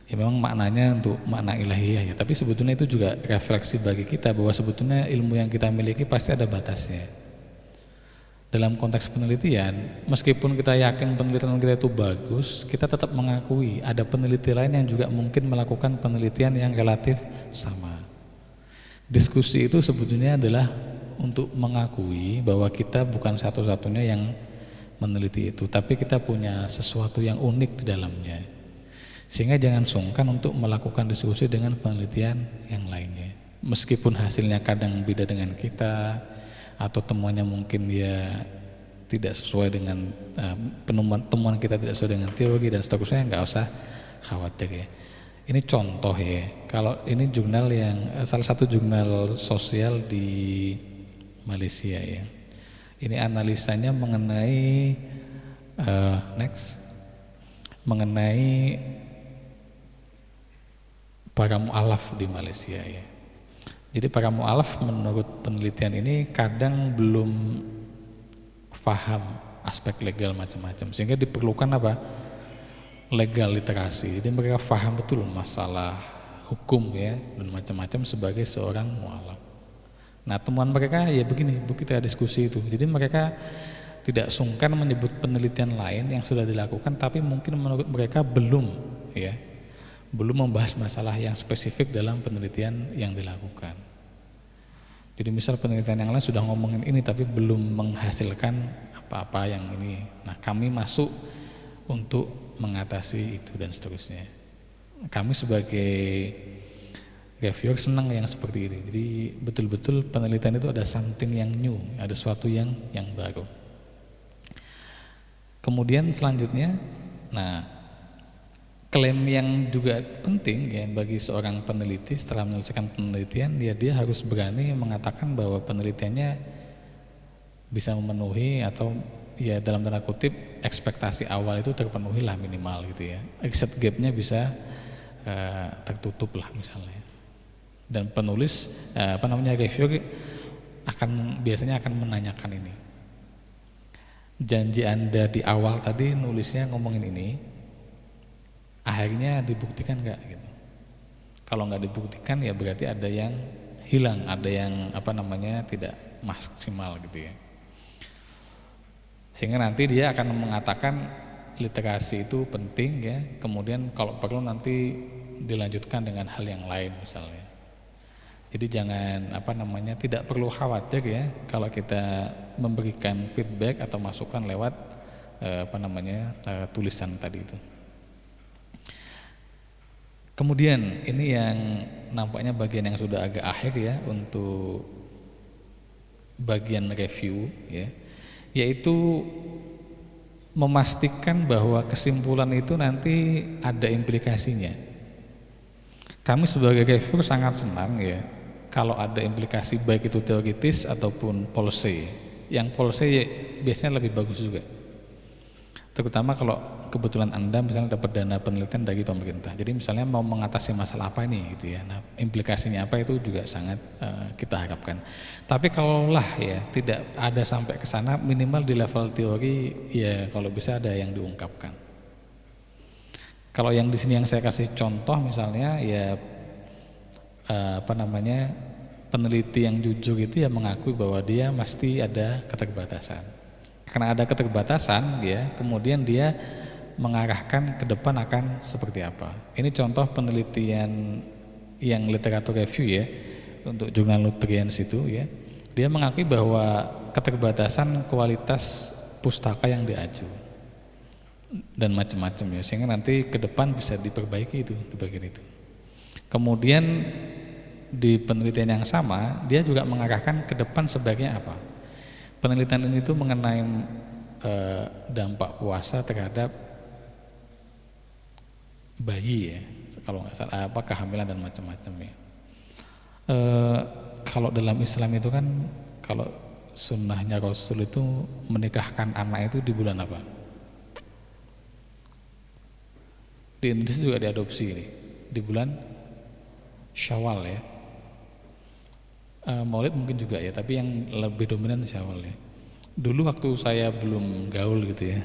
Ya memang maknanya untuk makna ilahiyah ya, tapi sebetulnya itu juga refleksi bagi kita bahwa sebetulnya ilmu yang kita miliki pasti ada batasnya. Dalam konteks penelitian, meskipun kita yakin penelitian kita itu bagus, kita tetap mengakui ada peneliti lain yang juga mungkin melakukan penelitian yang relatif sama. Diskusi itu sebetulnya adalah untuk mengakui bahwa kita bukan satu-satunya yang meneliti itu, tapi kita punya sesuatu yang unik di dalamnya. Sehingga jangan sungkan untuk melakukan diskusi dengan penelitian yang lainnya. Meskipun hasilnya kadang beda dengan kita, atau temuannya mungkin ya tidak sesuai dengan temuan kita tidak sesuai dengan teori dan seterusnya, nggak usah khawatir ya. Ini contoh ya, kalau ini jurnal yang salah satu jurnal sosial di Malaysia ya. Ini analisanya mengenai mengenai para mu'alaf di Malaysia ya. Jadi para mu'alaf menurut penelitian ini kadang belum paham aspek legal macam-macam, sehingga diperlukan apa? Legal literasi. Jadi mereka paham betul masalah hukum ya dan macam-macam sebagai seorang mu'alaf. Nah temuan mereka ya begini, kita diskusi itu. Jadi mereka tidak sungkan menyebut penelitian lain yang sudah dilakukan, tapi mungkin menurut mereka belum membahas masalah yang spesifik dalam penelitian yang dilakukan. Jadi misal penelitian yang lain sudah ngomongin ini tapi belum menghasilkan apa-apa yang ini. Nah kami masuk untuk mengatasi itu dan seterusnya. Kami sebagai reviewer senang yang seperti ini. Jadi betul-betul penelitian itu ada something yang new, ada sesuatu yang baru. Kemudian selanjutnya, klaim yang juga penting ya bagi seorang peneliti setelah menyelesaikan penelitian, dia harus berani mengatakan bahwa penelitiannya bisa memenuhi atau ya dalam tanda kutip ekspektasi awal itu terpenuhi lah minimal gitu ya. Exit gapnya bisa tertutup lah misalnya. Dan penulis reviewer biasanya akan menanyakan ini. Janji Anda di awal tadi nulisnya ngomongin ini, akhirnya dibuktikan nggak gitu. Kalau nggak dibuktikan ya berarti ada yang hilang, ada yang tidak maksimal gitu ya. Sehingga nanti dia akan mengatakan literasi itu penting ya. Kemudian kalau perlu nanti dilanjutkan dengan hal yang lain misalnya. Jadi jangan tidak perlu khawatir ya kalau kita memberikan feedback atau masukan lewat tulisan tadi itu. Kemudian ini yang nampaknya bagian yang sudah agak akhir ya untuk bagian review ya, yaitu memastikan bahwa kesimpulan itu nanti ada implikasinya. Kami sebagai reviewer sangat senang ya kalau ada implikasi baik itu teoritis ataupun policy. Yang policy ya, biasanya lebih bagus juga. Terutama kalau kebetulan Anda misalnya dapat dana penelitian dari pemerintah. Jadi misalnya mau mengatasi masalah apa ini gitu ya. Nah, implikasinya apa itu juga sangat kita harapkan. Tapi kalaulah ya tidak ada sampai ke sana, minimal di level teori ya kalau bisa ada yang diungkapkan. Kalau yang di sini yang saya kasih contoh misalnya ya peneliti yang jujur itu ya mengakui bahwa dia mesti ada keterbatasan. Karena ada keterbatasan ya, kemudian dia mengarahkan ke depan akan seperti apa. Ini contoh penelitian yang literatur review ya untuk jurnal Nutrients itu ya. Dia mengakui bahwa keterbatasan kualitas pustaka yang diaju dan macam-macam ya, sehingga nanti ke depan bisa diperbaiki itu di bagian itu. Kemudian di penelitian yang sama dia juga mengarahkan ke depan sebaiknya apa. Penelitian ini tuh mengenai dampak puasa terhadap bayi ya, kalau nggak salah kehamilan dan macam-macam ya. Kalau dalam Islam itu kan kalau sunnahnya Rasul itu menikahkan anak itu di bulan apa? Di Indonesia juga diadopsi ini di bulan Syawal ya. Maulid mungkin juga ya, tapi yang lebih dominan Syawal ya. Dulu waktu saya belum gaul gitu ya,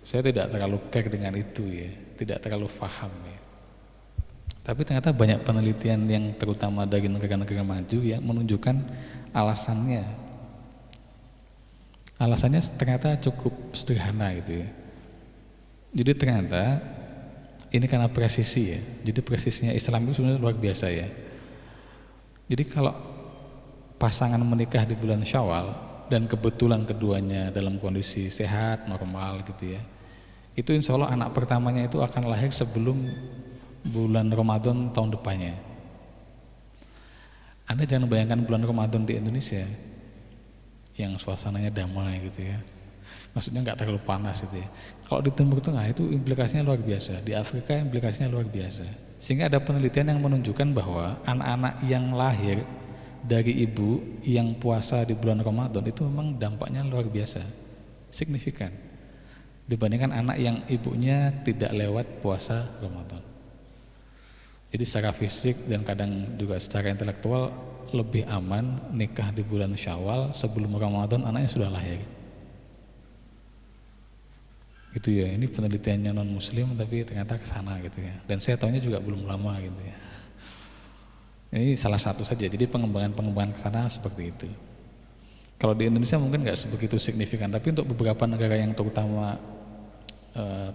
saya tidak terlalu care dengan itu ya, tidak terlalu paham ya. Tapi ternyata banyak penelitian yang terutama dari negara-negara maju yang menunjukkan alasannya. Alasannya ternyata cukup sederhana gitu ya. Jadi ternyata ini karena presisi ya. Jadi presisinya Islam itu sebenarnya luar biasa ya. Jadi kalau pasangan menikah di bulan Syawal dan kebetulan keduanya dalam kondisi sehat, normal gitu ya, itu insya Allah anak pertamanya itu akan lahir sebelum bulan Ramadan tahun depannya. Anda jangan bayangkan bulan Ramadan di Indonesia yang suasananya damai gitu ya, maksudnya nggak terlalu panas gitu ya. Kalau di Timur Tengah itu implikasinya luar biasa, di Afrika implikasinya luar biasa. Sehingga ada penelitian yang menunjukkan bahwa anak-anak yang lahir dari ibu yang puasa di bulan Ramadan itu memang dampaknya luar biasa, signifikan dibandingkan anak yang ibunya tidak lewat puasa Ramadan. Jadi secara fisik dan kadang juga secara intelektual lebih aman nikah di bulan Syawal sebelum Ramadan anaknya sudah lahir. Gitu ya, ini penelitiannya non muslim tapi ternyata ke sana gitu ya. Dan saya tahunya juga belum lama gitu ya. Ini salah satu saja. Jadi pengembangan ke sana seperti itu. Kalau di Indonesia mungkin nggak sebegitu signifikan, tapi untuk beberapa negara yang terutama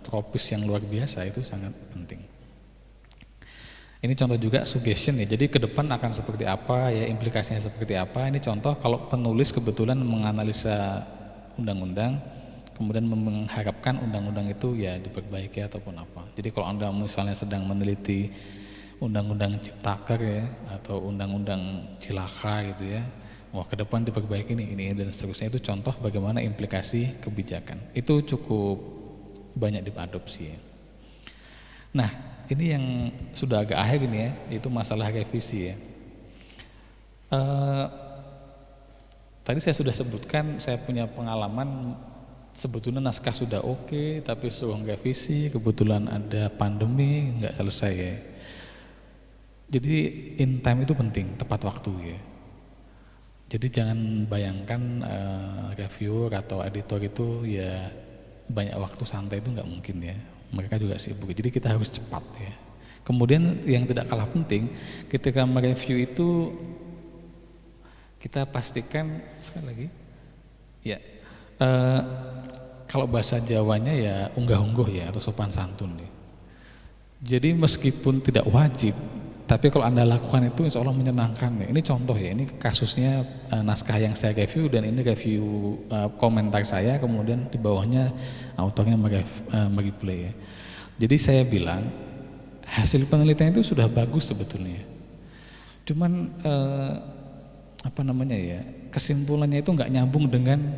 tropis yang luar biasa itu sangat penting. Ini contoh juga suggestion ya. Jadi ke depan akan seperti apa ya, implikasinya seperti apa. Ini contoh kalau penulis kebetulan menganalisa undang-undang, kemudian mengharapkan undang-undang itu ya diperbaiki ataupun apa. Jadi kalau Anda misalnya sedang meneliti undang-undang Ciptaker ya atau undang-undang Cilaka gitu ya, wah ke depan diperbaiki ini dan seterusnya, itu contoh bagaimana implikasi kebijakan. Itu cukup banyak diadopsi ya. Nah, ini yang sudah agak akhir ini ya, itu masalah revisi ya. Tadi saya sudah sebutkan saya punya pengalaman, sebetulnya naskah sudah oke, tapi suruh revisi, kebetulan ada pandemi nggak selesai ya. Jadi in time itu penting, tepat waktu ya. Jadi jangan bayangkan reviewer atau editor itu ya banyak waktu santai, itu nggak mungkin ya. Mereka juga sibuk, jadi kita harus cepat ya. Kemudian yang tidak kalah penting, ketika mereview itu kita pastikan sekali lagi ya, kalau bahasa Jawanya ya unggah-ungguh ya atau sopan santun ya. Jadi meskipun tidak wajib, tapi kalau Anda lakukan itu insya Allah menyenangkan ya. Ini contoh ya, ini kasusnya naskah yang saya review dan ini review komentar saya, kemudian di bawahnya autornya mereplay ya. Jadi saya bilang hasil penelitian itu sudah bagus sebetulnya, cuman apa namanya ya, kesimpulannya itu nggak nyambung dengan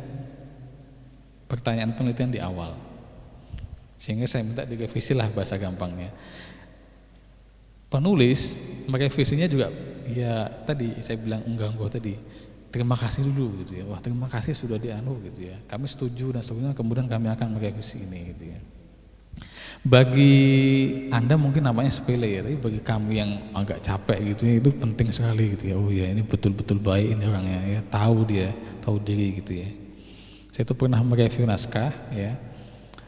pertanyaan penelitian di awal, sehingga saya minta direvisi lah bahasa gampangnya. Penulis merevisinya juga ya tadi saya bilang unggah-ungguh tadi, terima kasih dulu gitu ya, wah terima kasih sudah dianu gitu ya, kami setuju dan seterusnya, kemudian kami akan merevisi ini gitu ya. Bagi Anda mungkin namanya sepele ya, tapi bagi kami yang agak capek gitu ya, itu penting sekali gitu ya. Oh ya, ini betul-betul baik ini orangnya ya, tahu dia, tahu diri gitu ya. Saya itu pernah mereview naskah ya.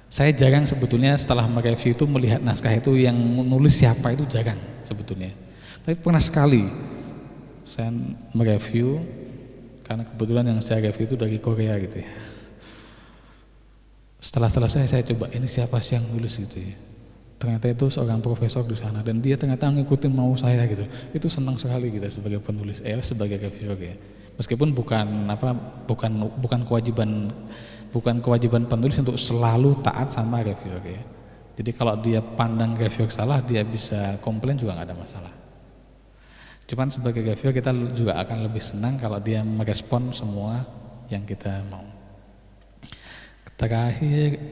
Saya jarang sebetulnya setelah mereview itu melihat naskah itu yang nulis siapa, itu jarang sebetulnya. Tapi pernah sekali saya mereview, karena kebetulan yang saya review itu dari Korea gitu ya. Setelah selesai saya coba, ini siapa sih yang nulis gitu ya. Ternyata itu seorang profesor di sana dan dia ternyata ngikutin mau saya gitu. Itu senang sekali kita sebagai penulis, sebagai reviewer ya. Meskipun bukan kewajiban penulis untuk selalu taat sama reviewer ya. Jadi kalau dia pandang reviewer salah, dia bisa komplain juga nggak ada masalah. Cuman sebagai reviewer kita juga akan lebih senang kalau dia merespon semua yang kita mau. Terakhir,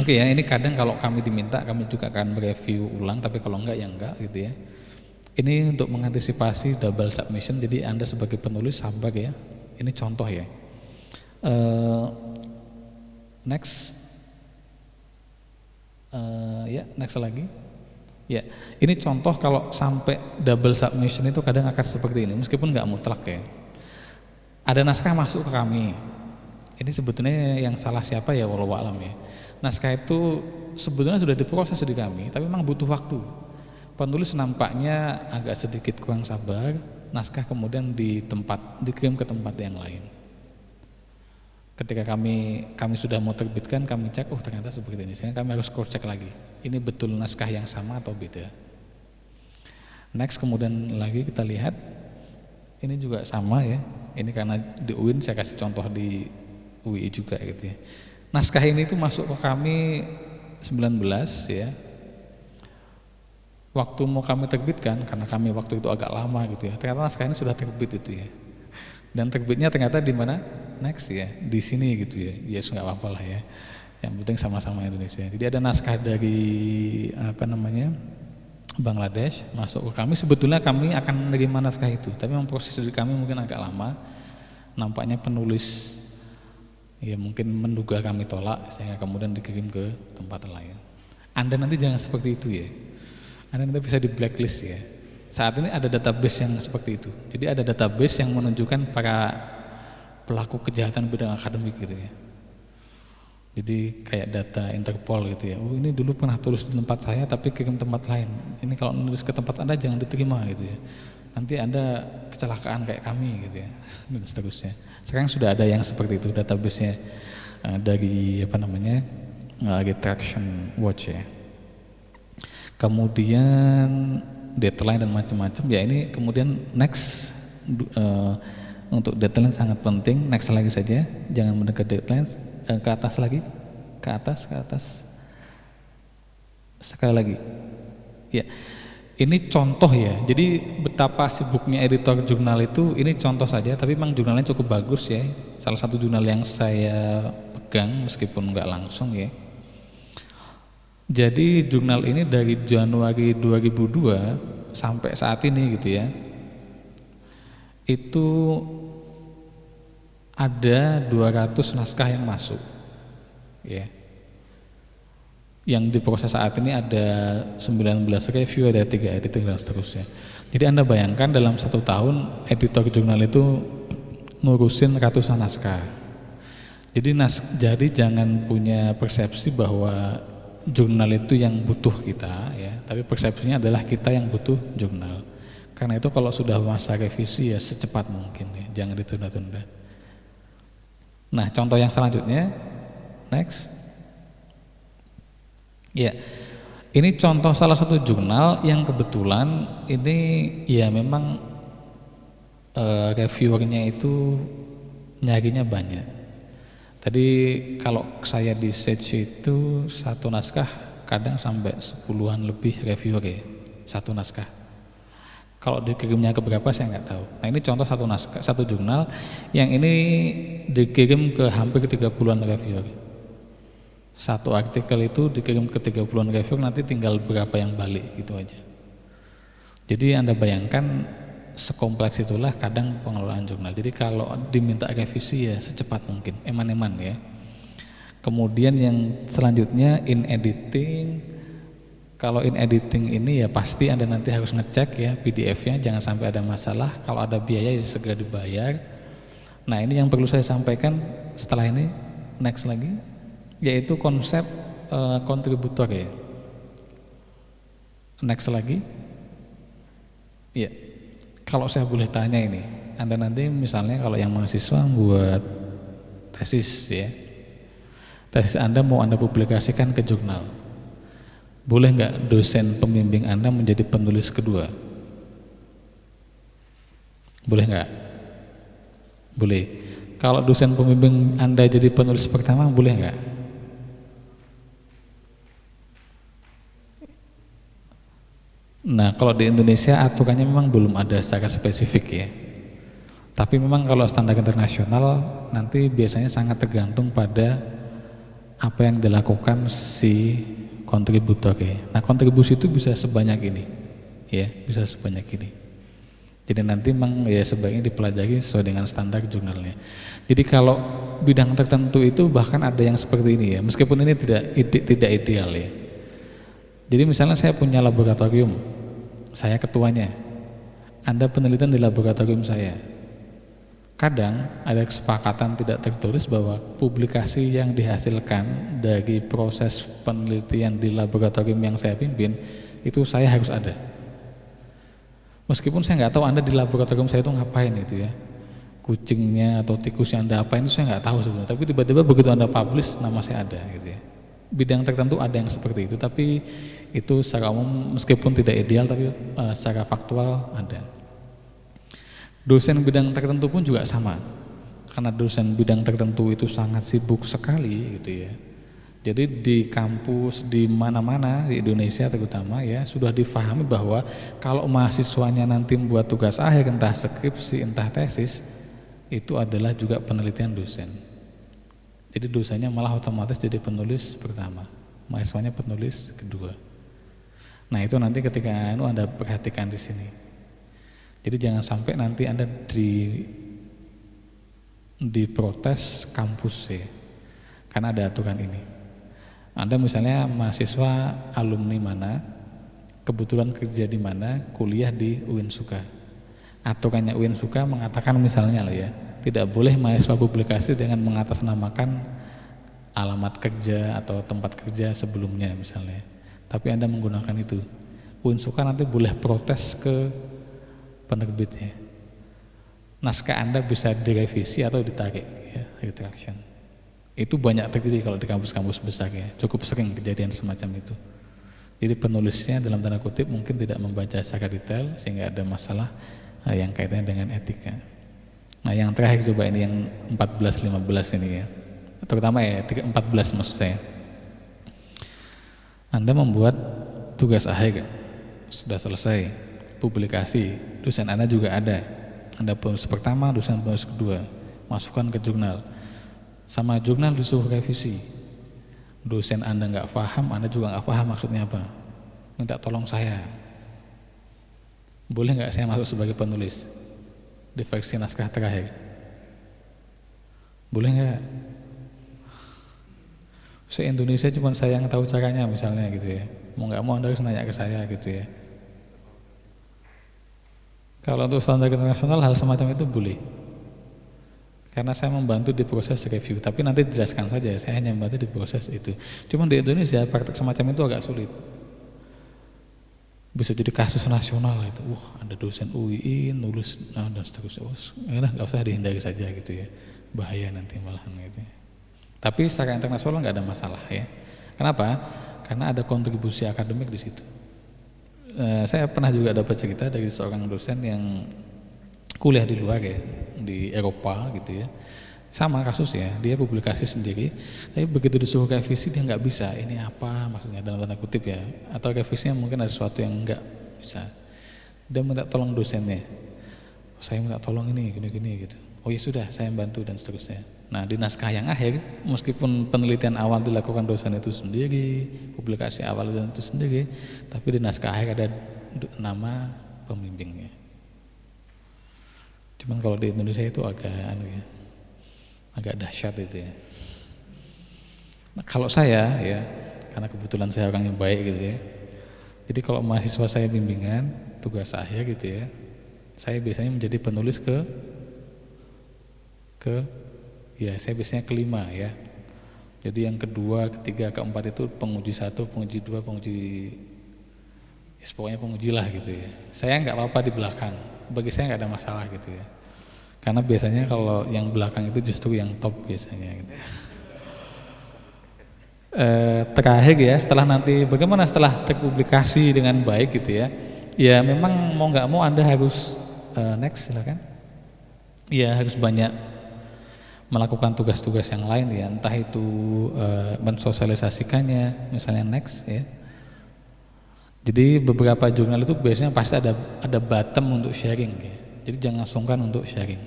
oke ya, ini kadang kalau kami diminta kami juga akan mereview ulang, tapi kalau enggak ya enggak gitu ya. Ini untuk mengantisipasi double submission, jadi Anda sebagai penulis sabar ya. Ini contoh ya. Next, ya next lagi. Ya, ini contoh kalau sampai double submission itu kadang akan seperti ini, meskipun nggak mutlak ya. Ada naskah masuk ke kami. Ini sebetulnya yang salah siapa ya, wallahu alam ya. Naskah itu sebetulnya sudah diproses di kami, tapi memang butuh waktu. Penulis nampaknya agak sedikit kurang sabar, naskah kemudian dikirim ke tempat yang lain. Ketika kami sudah mau terbitkan, kami cek, oh ternyata seperti ini. Sehingga kami harus cross check lagi. Ini betul naskah yang sama atau beda. Next, kemudian lagi kita lihat, ini juga sama ya. Ini karena di UIN, saya kasih contoh di UI juga gitu ya. Naskah ini tuh masuk ke kami 19 ya. Waktu mau kami terbitkan, karena kami waktu itu agak lama gitu ya. Ternyata naskah ini sudah terbit itu ya. Dan terbitnya ternyata di mana? Next ya, di sini gitu ya. Ya nggak apa-apa lah ya. Yang penting sama-sama Indonesia. Jadi ada naskah dari Bangladesh masuk ke kami. Sebetulnya kami akan menerima naskah itu, tapi memang proses dari kami mungkin agak lama. Nampaknya penulis ya mungkin menduga kami tolak, sehingga kemudian dikirim ke tempat lain. Anda nanti jangan seperti itu ya. Anda nanti bisa di blacklist ya. Saat ini ada database yang seperti itu. Jadi ada database yang menunjukkan para pelaku kejahatan bidang akademik gitu ya. Jadi kayak data Interpol gitu ya. Oh ini dulu pernah tulis di tempat saya tapi kirim tempat lain. Ini kalau nulis ke tempat Anda jangan diterima gitu ya. Nanti Anda kecelakaan kayak kami gitu ya. Dan seterusnya. Sekarang sudah ada yang seperti itu database-nya dari Retraction Watch ya. Kemudian deadline dan macam-macam ya, ini kemudian next untuk deadline sangat penting. Next lagi saja, jangan mendekat deadline. Ke atas lagi, ke atas sekali lagi ya. Ini contoh ya, jadi betapa sibuknya editor jurnal itu. Ini contoh saja, tapi memang jurnalnya cukup bagus ya. Salah satu jurnal yang saya pegang meskipun nggak langsung ya. Jadi jurnal ini dari Januari 2002 sampai saat ini gitu ya, itu ada 200 naskah yang masuk ya. Yang diproses saat ini ada 19 review, ada 3 editing dan seterusnya. Jadi Anda bayangkan dalam 1 tahun editor jurnal itu ngurusin ratusan naskah. Jadi jangan punya persepsi bahwa jurnal itu yang butuh kita ya, tapi persepsinya adalah kita yang butuh jurnal. Karena itu kalau sudah masa revisi ya secepat mungkin ya, jangan ditunda-tunda. Nah, contoh yang selanjutnya, next. Ya, ini contoh salah satu jurnal yang kebetulan ini ya memang reviewernya itu nyarinya banyak. Tadi kalau saya di search itu satu naskah kadang sampai 10-an lebih reviewer ya, satu naskah. Kalau dikirimnya ke berapa saya nggak tahu. Nah ini contoh satu naskah, satu jurnal yang ini dikirim ke hampir 30-an reviewer. Satu artikel itu dikirim ke 30-an reviewer, nanti tinggal berapa yang balik gitu aja. Jadi Anda bayangkan sekompleks itulah kadang pengelolaan jurnal. Jadi kalau diminta revisi ya secepat mungkin, eman-eman ya. Kemudian yang selanjutnya in editing. Kalau in editing ini ya pasti Anda nanti harus ngecek ya PDF-nya, jangan sampai ada masalah. Kalau ada biaya ya segera dibayar. Nah ini yang perlu saya sampaikan setelah ini, next lagi, yaitu konsep kontributor ya. Next lagi. Ya. Kalau saya boleh tanya ini, Anda nanti misalnya kalau yang mahasiswa buat tesis ya, tesis Anda mau Anda publikasikan ke jurnal, boleh nggak dosen pembimbing Anda menjadi penulis kedua? Boleh nggak? Boleh. Kalau dosen pembimbing Anda jadi penulis pertama, boleh nggak? Nah, kalau di Indonesia aturannya memang belum ada secara spesifik ya. Tapi memang kalau standar internasional nanti biasanya sangat tergantung pada apa yang dilakukan si kontributor ya. Nah, kontribusi itu bisa sebanyak ini. Ya, bisa sebanyak ini. Jadi nanti memang ya sebaiknya dipelajari sesuai dengan standar jurnalnya. Jadi kalau bidang tertentu itu bahkan ada yang seperti ini ya, meskipun ini tidak ideal ya. Jadi misalnya saya punya laboratorium, saya ketuanya, Anda penelitian di laboratorium saya. Kadang ada kesepakatan tidak tertulis bahwa publikasi yang dihasilkan dari proses penelitian di laboratorium yang saya pimpin itu saya harus ada. Meskipun saya nggak tahu Anda di laboratorium saya itu ngapain itu ya, kucingnya atau tikusnya Anda apain itu saya nggak tahu sebenarnya. Tapi tiba-tiba begitu Anda publish nama saya ada gitu ya. Bidang tertentu ada yang seperti itu, tapi itu secara umum meskipun tidak ideal tapi secara faktual ada. Dosen bidang tertentu pun juga sama, karena dosen bidang tertentu itu sangat sibuk sekali gitu ya. Jadi di kampus di mana-mana di Indonesia terutama ya sudah difahami bahwa kalau mahasiswanya nanti membuat tugas akhir entah skripsi entah tesis itu adalah juga penelitian dosen. Jadi dosennya malah otomatis jadi penulis pertama, mahasiswanya penulis kedua. Nah itu nanti ketika Anda perhatikan di sini. Jadi jangan sampai nanti Anda diprotes kampus ya, karena ada aturan ini. Anda misalnya mahasiswa alumni mana, kebetulan kerja di mana, kuliah di Uinsuka. Aturannya Uinsuka mengatakan misalnya lah ya, tidak boleh mahasiswa publikasi dengan mengatasnamakan alamat kerja atau tempat kerja sebelumnya misalnya. Tapi Anda menggunakan itu. Uinsuka nanti boleh protes ke penerbitnya. Naskah Anda bisa direvisi atau ditarik ya, retraction. Itu banyak terjadi kalau di kampus-kampus besar ya, cukup sering kejadian semacam itu. Jadi penulisnya dalam tanda kutip mungkin tidak membaca secara detail sehingga ada masalah yang kaitannya dengan etika. Nah yang terakhir coba ini yang 14-15 ini ya, terutama ya 14 maksud saya. Anda membuat tugas akhir, sudah selesai, publikasi, dosen Anda juga ada. Anda penulis pertama, dosen penulis kedua, masukkan ke jurnal. Sama jurnal disuruh revisi. Dosen Anda nggak paham, Anda juga nggak paham maksudnya apa. Minta tolong saya. Boleh nggak saya masuk sebagai penulis di versi naskah terakhir? Boleh nggak? Se-Indonesia cuma saya yang tahu caranya misalnya gitu ya. Mau nggak mau Anda harus nanya ke saya gitu ya. Kalau untuk standar internasional hal semacam itu boleh. Karena saya membantu di proses review, tapi nanti jelaskan saja, saya hanya membantu di proses itu. Cuma di Indonesia praktek semacam itu agak sulit. Bisa jadi kasus nasional itu. Ada dosen UI nulis dan seterusnya. Nggak usah dihindari saja gitu ya. Bahaya nanti malahan gitu. Tapi secara internasional nggak ada masalah ya. Kenapa? Karena ada kontribusi akademik di situ. Saya pernah juga dapat cerita dari seorang dosen yang kuliah di luar ya, di Eropa gitu ya, sama kasusnya, dia publikasi sendiri, tapi begitu disuruh revisi dia nggak bisa, ini apa maksudnya dalam tanda kutip ya, atau revisinya mungkin ada sesuatu yang nggak bisa, dia minta tolong dosennya, saya minta tolong ini gini gitu, oh ya sudah saya bantu dan seterusnya. Nah di naskah yang akhir, meskipun penelitian awal dilakukan dosen itu sendiri, publikasi awal dosen itu sendiri, tapi di naskah akhir ada nama pembimbingnya. Cuman kalau di Indonesia itu agak dahsyat itu ya. Nah, kalau saya ya, karena kebetulan saya orang yang baik gitu ya. Jadi kalau mahasiswa saya bimbingan, tugas akhir gitu ya, saya biasanya menjadi penulis saya biasanya kelima ya. Jadi yang kedua, ketiga, keempat itu penguji 1, penguji 2, pokoknya penguji lah gitu ya. Saya nggak apa-apa di belakang. Bagi saya nggak ada masalah gitu ya, karena biasanya kalau yang belakang itu justru yang top biasanya gitu. Terakhir ya, bagaimana setelah terpublikasi dengan baik gitu ya, ya memang mau nggak mau Anda harus next silakan, ya harus banyak melakukan tugas-tugas yang lain ya, entah itu mensosialisasikannya misalnya next ya. Jadi beberapa jurnal itu biasanya pasti ada button untuk sharing ya. Jadi jangan sungkan untuk sharing.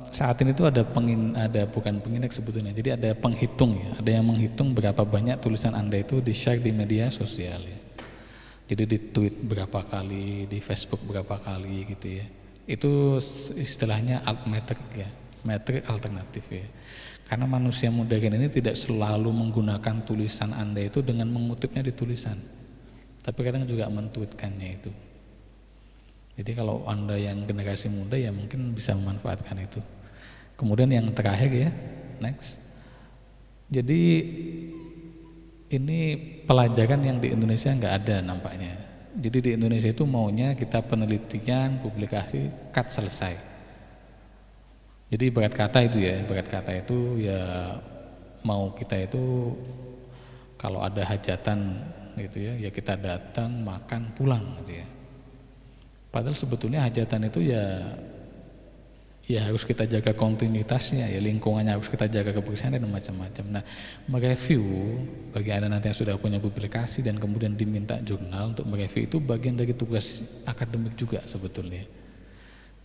Saat ini tuh bukan pengindeks sebetulnya. Jadi ada penghitung ya. Ada yang menghitung berapa banyak tulisan Anda itu di share di media sosial ya. Jadi di tweet berapa kali, di Facebook berapa kali gitu ya. Itu istilahnya alt metrik ya, metrik alternatif ya. Karena manusia modern ini tidak selalu menggunakan tulisan Anda itu dengan mengutipnya di tulisan, tapi kadang juga mentweetkannya itu. Jadi kalau Anda yang generasi muda ya mungkin bisa memanfaatkan itu. Kemudian yang terakhir ya, next. Jadi ini pelajaran yang di Indonesia nggak ada nampaknya. Jadi di Indonesia itu maunya kita penelitian, publikasi, cut selesai. Jadi ibarat kata itu ya mau kita itu kalau ada hajatan gitu ya kita datang, makan, pulang gitu ya. Padahal sebetulnya hajatan itu ya harus kita jaga kontinuitasnya, ya lingkungannya harus kita jaga, kebersihan dan macam-macam. Nah, mereview bagi Anda nanti yang sudah punya publikasi dan kemudian diminta jurnal untuk mereview itu bagian dari tugas akademik juga sebetulnya.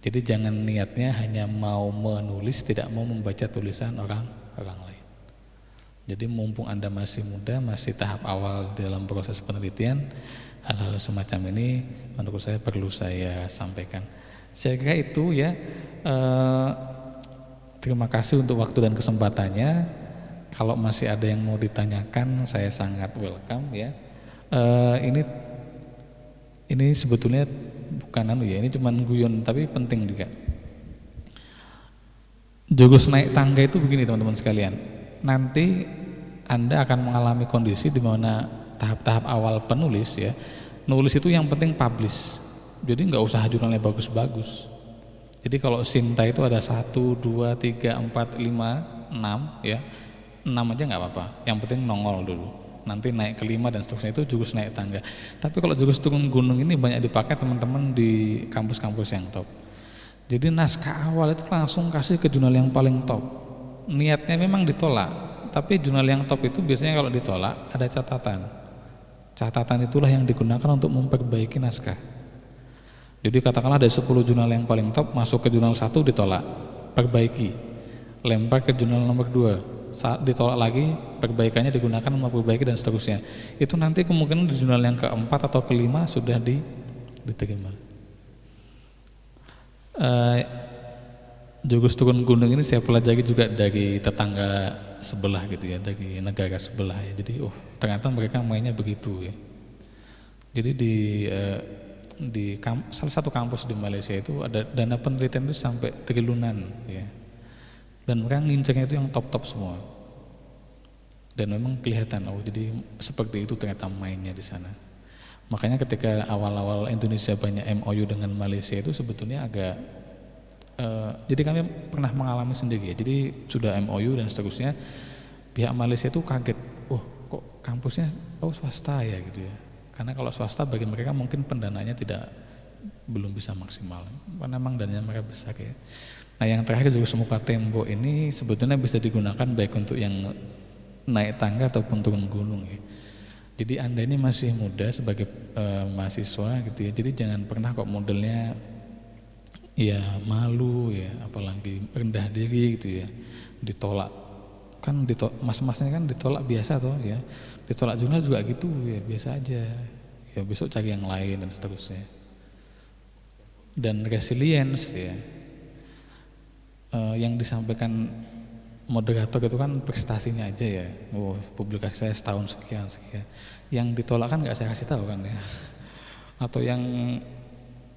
Jadi jangan niatnya hanya mau menulis, tidak mau membaca tulisan orang lain. Jadi mumpung Anda masih muda, masih tahap awal dalam proses penelitian, hal-hal semacam ini menurut saya perlu saya sampaikan. Saya kira itu ya. Terima kasih untuk waktu dan kesempatannya. Kalau masih ada yang mau ditanyakan, saya sangat welcome ya. Ini sebetulnya bukan ini cuma guyon tapi penting juga. Jurus naik tangga itu begini teman-teman sekalian. Nanti Anda akan mengalami kondisi di mana tahap-tahap awal penulis ya. Nulis itu yang penting publish. Jadi nggak usah jurnalnya bagus-bagus. Jadi kalau Sinta itu ada 1, 2, 3, 4, 5, 6 ya. 6 aja nggak apa-apa. Yang penting nongol dulu. Nanti naik ke 5 dan seterusnya, itu jurus naik tangga. Tapi kalau jurus turun gunung ini banyak dipakai teman-teman di kampus-kampus yang top. Jadi naskah awal itu langsung kasih ke jurnal yang paling top. Niatnya memang ditolak, tapi jurnal yang top itu biasanya kalau ditolak ada catatan. Catatan itulah yang digunakan untuk memperbaiki naskah. Jadi katakanlah ada 10 jurnal yang paling top, masuk ke jurnal 1 ditolak, perbaiki, lempar ke jurnal nomor 2, saat ditolak lagi, perbaikannya digunakan memperbaiki dan seterusnya. Itu nanti kemungkinan di jurnal yang keempat atau kelima sudah diterima. Jurus turun gunung ini saya pelajari juga dari tetangga sebelah gitu ya, dari negara sebelah ya. Jadi ternyata mereka mainnya begitu ya. Jadi di salah satu kampus di Malaysia itu ada dana penelitian itu sampai triliunan ya, dan mereka ngincernya itu yang top-top semua, dan memang kelihatan jadi seperti itu ternyata mainnya di sana. Makanya ketika awal-awal Indonesia banyak MOU dengan Malaysia itu sebetulnya agak jadi kami pernah mengalami sendiri ya, jadi sudah MOU dan seterusnya, pihak Malaysia itu kaget, kok kampusnya swasta ya gitu ya. Karena kalau swasta bagi mereka mungkin pendananya belum bisa maksimal, karena memang dananya mereka besar ya. Nah yang terakhir juga semuka tembok ini sebetulnya bisa digunakan baik untuk yang naik tangga ataupun turun gunung ya. Jadi Anda ini masih muda sebagai mahasiswa gitu ya, jadi jangan pernah kok modelnya ya malu ya, apalagi rendah diri gitu ya, ditolak. Kan mas-masnya kan ditolak biasa toh ya, ditolak jurnal juga gitu ya, biasa aja ya, besok cari yang lain dan seterusnya. Dan resilience ya, yang disampaikan moderator itu kan prestasinya aja ya, publikasi saya setahun sekian, yang ditolak kan nggak saya kasih tahu kan ya, atau yang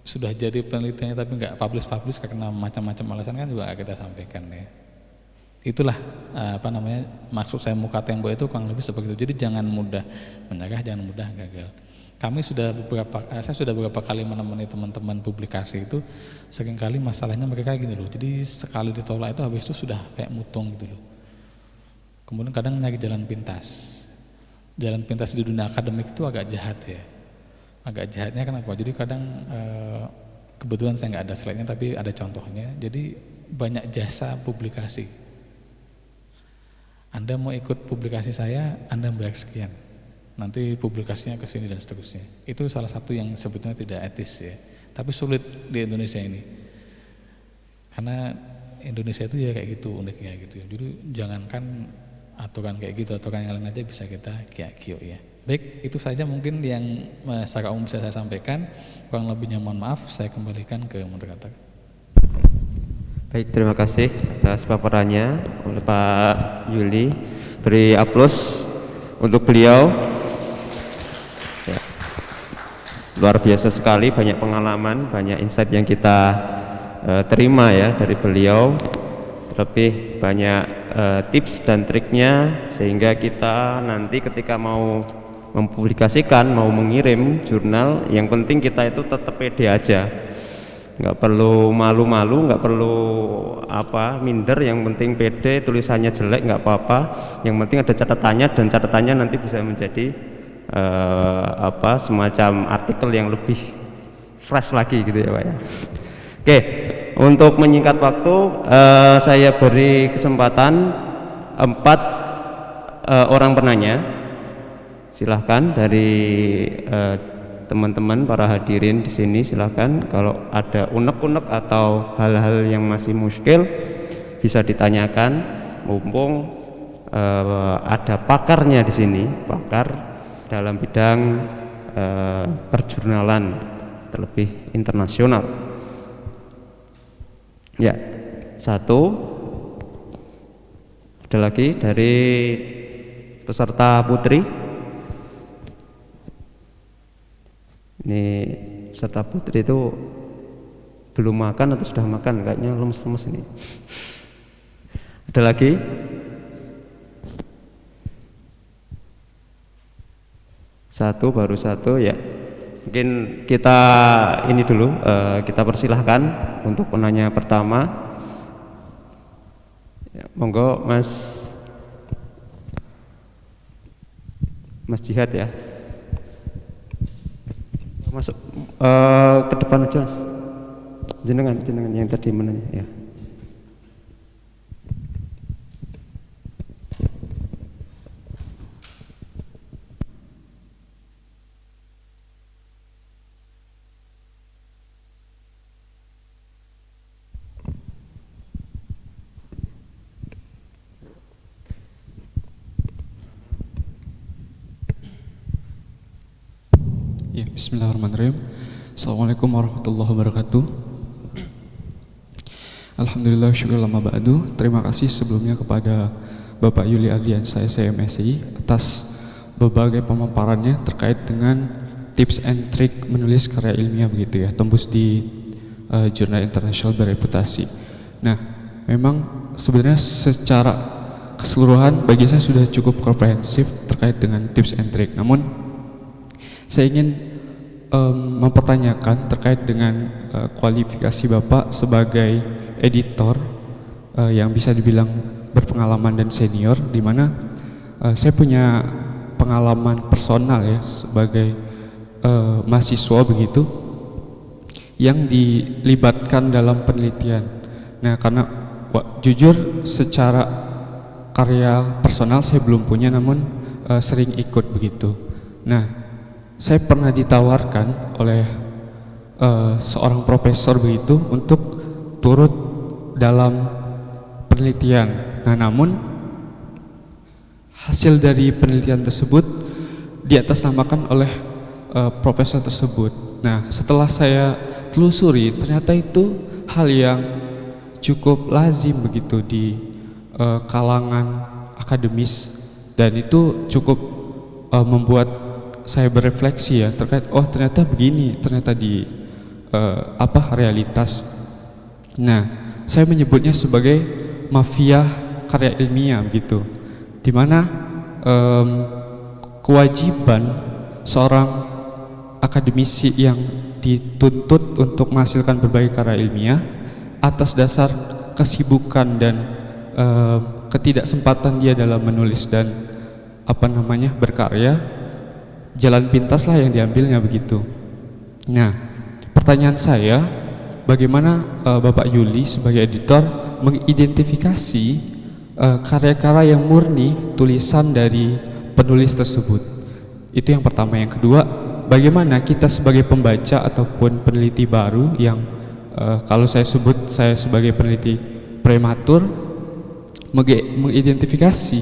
sudah jadi penelitiannya tapi nggak publish karena macam-macam alasan kan juga nggak kita sampaikan ya. Itulah maksud saya muka tembok itu kurang lebih seperti itu. Jadi jangan mudah menyerah, jangan mudah gagal. Saya sudah beberapa kali menemani teman-teman publikasi itu, seringkali masalahnya mereka gini loh. Jadi sekali ditolak itu habis itu sudah kayak mutung gitu loh. Kemudian kadang nyari jalan pintas. Jalan pintas di dunia akademik itu agak jahat ya. Agak jahatnya kenapa? Jadi kadang kebetulan saya nggak ada slide-nya tapi ada contohnya. Jadi banyak jasa publikasi. Anda mau ikut publikasi saya, Anda bayar sekian. Nanti publikasinya ke sini dan seterusnya. Itu salah satu yang sebetulnya tidak etis ya. Tapi sulit di Indonesia ini. Karena Indonesia itu ya kayak gitu, uniknya gitu. Jadi jangankan aturan kayak gitu, aturan yang lain aja bisa kita kiok ya. Baik, itu saja mungkin yang secara umum bisa saya sampaikan. Kurang lebihnya mohon maaf, saya kembalikan ke moderator. Baik, terima kasih atas paparannya oleh Pak Yuli. Beri aplaus untuk beliau. Ya. Luar biasa sekali, banyak pengalaman, banyak insight yang kita terima ya dari beliau. Terlebih banyak tips dan triknya, sehingga kita nanti ketika mau mempublikasikan, mau mengirim jurnal, yang penting kita itu tetap pede aja, nggak perlu malu-malu, nggak perlu minder, yang penting pede, tulisannya jelek nggak apa-apa, yang penting ada catatannya, dan catatannya nanti bisa menjadi semacam artikel yang lebih fresh lagi gitu ya Pak ya. Oke, untuk menyingkat waktu, saya beri kesempatan 4 orang penanya. Silahkan dari teman-teman para hadirin di sini, silahkan kalau ada unek-unek atau hal-hal yang masih muskil bisa ditanyakan, mumpung ada pakarnya di sini, pakar dalam bidang perjurnalan terlebih internasional. Ya, satu. Ada lagi dari peserta putri. Ini peserta putri itu belum makan atau sudah makan, kayaknya lemes-lemes ini. Ada lagi? Satu, baru satu ya. Mungkin kita ini dulu, kita persilahkan untuk penanya pertama. Ya, monggo Mas Jihad ya. Masuk ke depan aja Mas. Jenengan yang tadi menanya ya. Ya, bismillahirrahmanirrahim. Assalamualaikum warahmatullahi wabarakatuh. Alhamdulillah, syukur lama ba'du. Terima kasih sebelumnya kepada Bapak Yuli Ardiansah SMSI atas berbagai pemaparannya terkait dengan tips and trick menulis karya ilmiah begitu ya, tembus di jurnal internasional bereputasi. Nah, memang sebenarnya secara keseluruhan bagi saya sudah cukup komprehensif terkait dengan tips and trick. Namun saya ingin mempertanyakan terkait dengan kualifikasi Bapak sebagai editor yang bisa dibilang berpengalaman dan senior, di mana saya punya pengalaman personal ya sebagai mahasiswa begitu yang dilibatkan dalam penelitian. Nah, karena jujur secara karya personal saya belum punya, namun sering ikut begitu. Nah, saya pernah ditawarkan oleh seorang profesor begitu untuk turut dalam penelitian. Nah, namun hasil dari penelitian tersebut diatasnamakan oleh profesor tersebut. Nah, setelah saya telusuri, ternyata itu hal yang cukup lazim begitu di kalangan akademis, dan itu cukup membuat saya berefleksi ya terkait ternyata begini, ternyata di realitas. Nah, saya menyebutnya sebagai mafia karya ilmiah begitu, di mana kewajiban seorang akademisi yang dituntut untuk menghasilkan berbagai karya ilmiah atas dasar kesibukan dan ketidaksempatan dia dalam menulis dan berkarya, jalan pintas lah yang diambilnya begitu. Nah, pertanyaan saya, bagaimana Bapak Yuli sebagai editor mengidentifikasi karya-karya yang murni tulisan dari penulis tersebut? Itu yang pertama. Yang kedua, bagaimana kita sebagai pembaca ataupun peneliti baru yang kalau saya sebut saya sebagai peneliti prematur, mengidentifikasi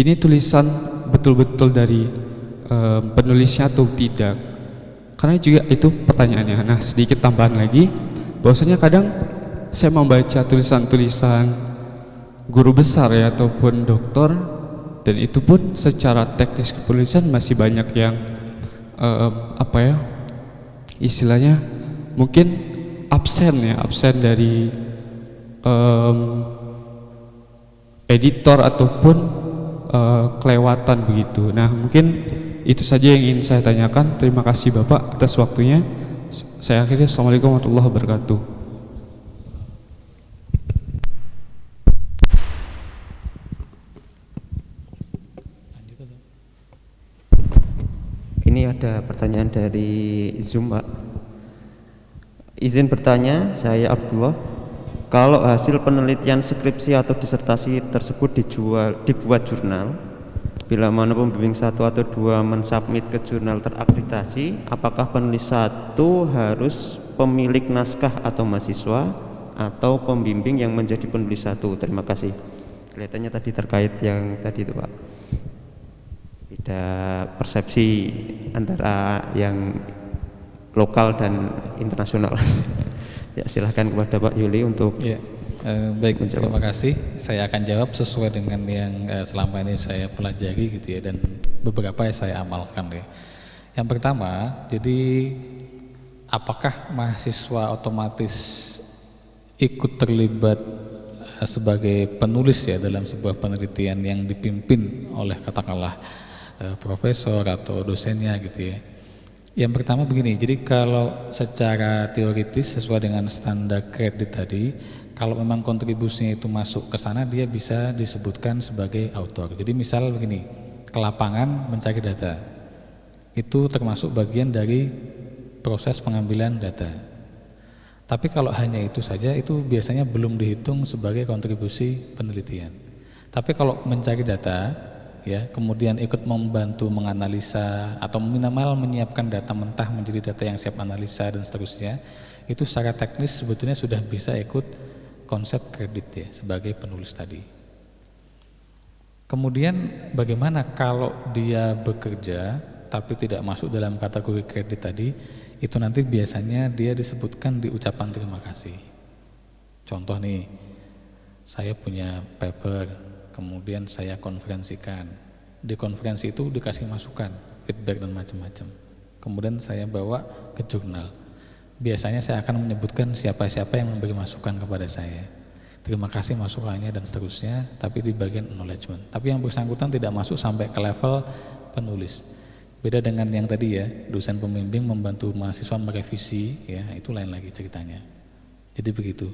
ini tulisan betul-betul dari penulisnya atau tidak. Karena juga itu pertanyaannya. Nah, sedikit tambahan lagi, bahwasanya kadang saya membaca tulisan-tulisan guru besar ya ataupun doktor, dan itu pun secara teknis kepenulisan masih banyak yang apa ya istilahnya mungkin absen dari editor ataupun kelewatan begitu. Nah, mungkin itu saja yang ingin saya tanyakan. Terima kasih Bapak atas waktunya. Saya akhiri. Assalamualaikum warahmatullahi wabarakatuh. Ini ada pertanyaan dari Zoom, Pak. Izin bertanya, saya Abdullah. Kalau hasil penelitian skripsi atau disertasi tersebut dibuat jurnal, bila mana pembimbing 1 atau 2 mensubmit ke jurnal terakreditasi, apakah penulis 1 harus pemilik naskah atau mahasiswa atau pembimbing yang menjadi penulis 1? Terima kasih. Kelihatannya tadi terkait yang tadi itu, Pak. Beda persepsi antara yang lokal dan internasional. Ya, silahkan kepada Pak Yuli untuk baik, terima kasih. Saya akan jawab sesuai dengan yang selama ini saya pelajari gitu ya, dan beberapa yang saya amalkan ya. Yang pertama, jadi apakah mahasiswa otomatis ikut terlibat sebagai penulis ya dalam sebuah penelitian yang dipimpin oleh katakanlah profesor atau dosennya gitu ya. Yang pertama begini, jadi kalau secara teoritis sesuai dengan standar kredit tadi, kalau memang kontribusinya itu masuk ke sana, dia bisa disebutkan sebagai autor. Jadi misal begini, ke lapangan mencari data, itu termasuk bagian dari proses pengambilan data. Tapi kalau hanya itu saja, itu biasanya belum dihitung sebagai kontribusi penelitian. Tapi kalau mencari data, ya, kemudian ikut membantu menganalisa atau minimal menyiapkan data mentah menjadi data yang siap analisa dan seterusnya, itu secara teknis sebetulnya sudah bisa ikut konsep kredit ya sebagai penulis tadi. Kemudian bagaimana kalau dia bekerja tapi tidak masuk dalam kategori kredit tadi, itu nanti biasanya dia disebutkan di ucapan terima kasih. Contoh nih, saya punya paper, kemudian saya konferensikan. Di konferensi itu dikasih masukan, feedback dan macam-macam. Kemudian saya bawa ke jurnal. Biasanya saya akan menyebutkan siapa-siapa yang memberi masukan kepada saya. Terima kasih masukannya dan seterusnya, tapi di bagian acknowledgement. Tapi yang bersangkutan tidak masuk sampai ke level penulis. Beda dengan yang tadi ya, dosen pembimbing membantu mahasiswa merevisi, ya itu lain lagi ceritanya. Jadi begitu.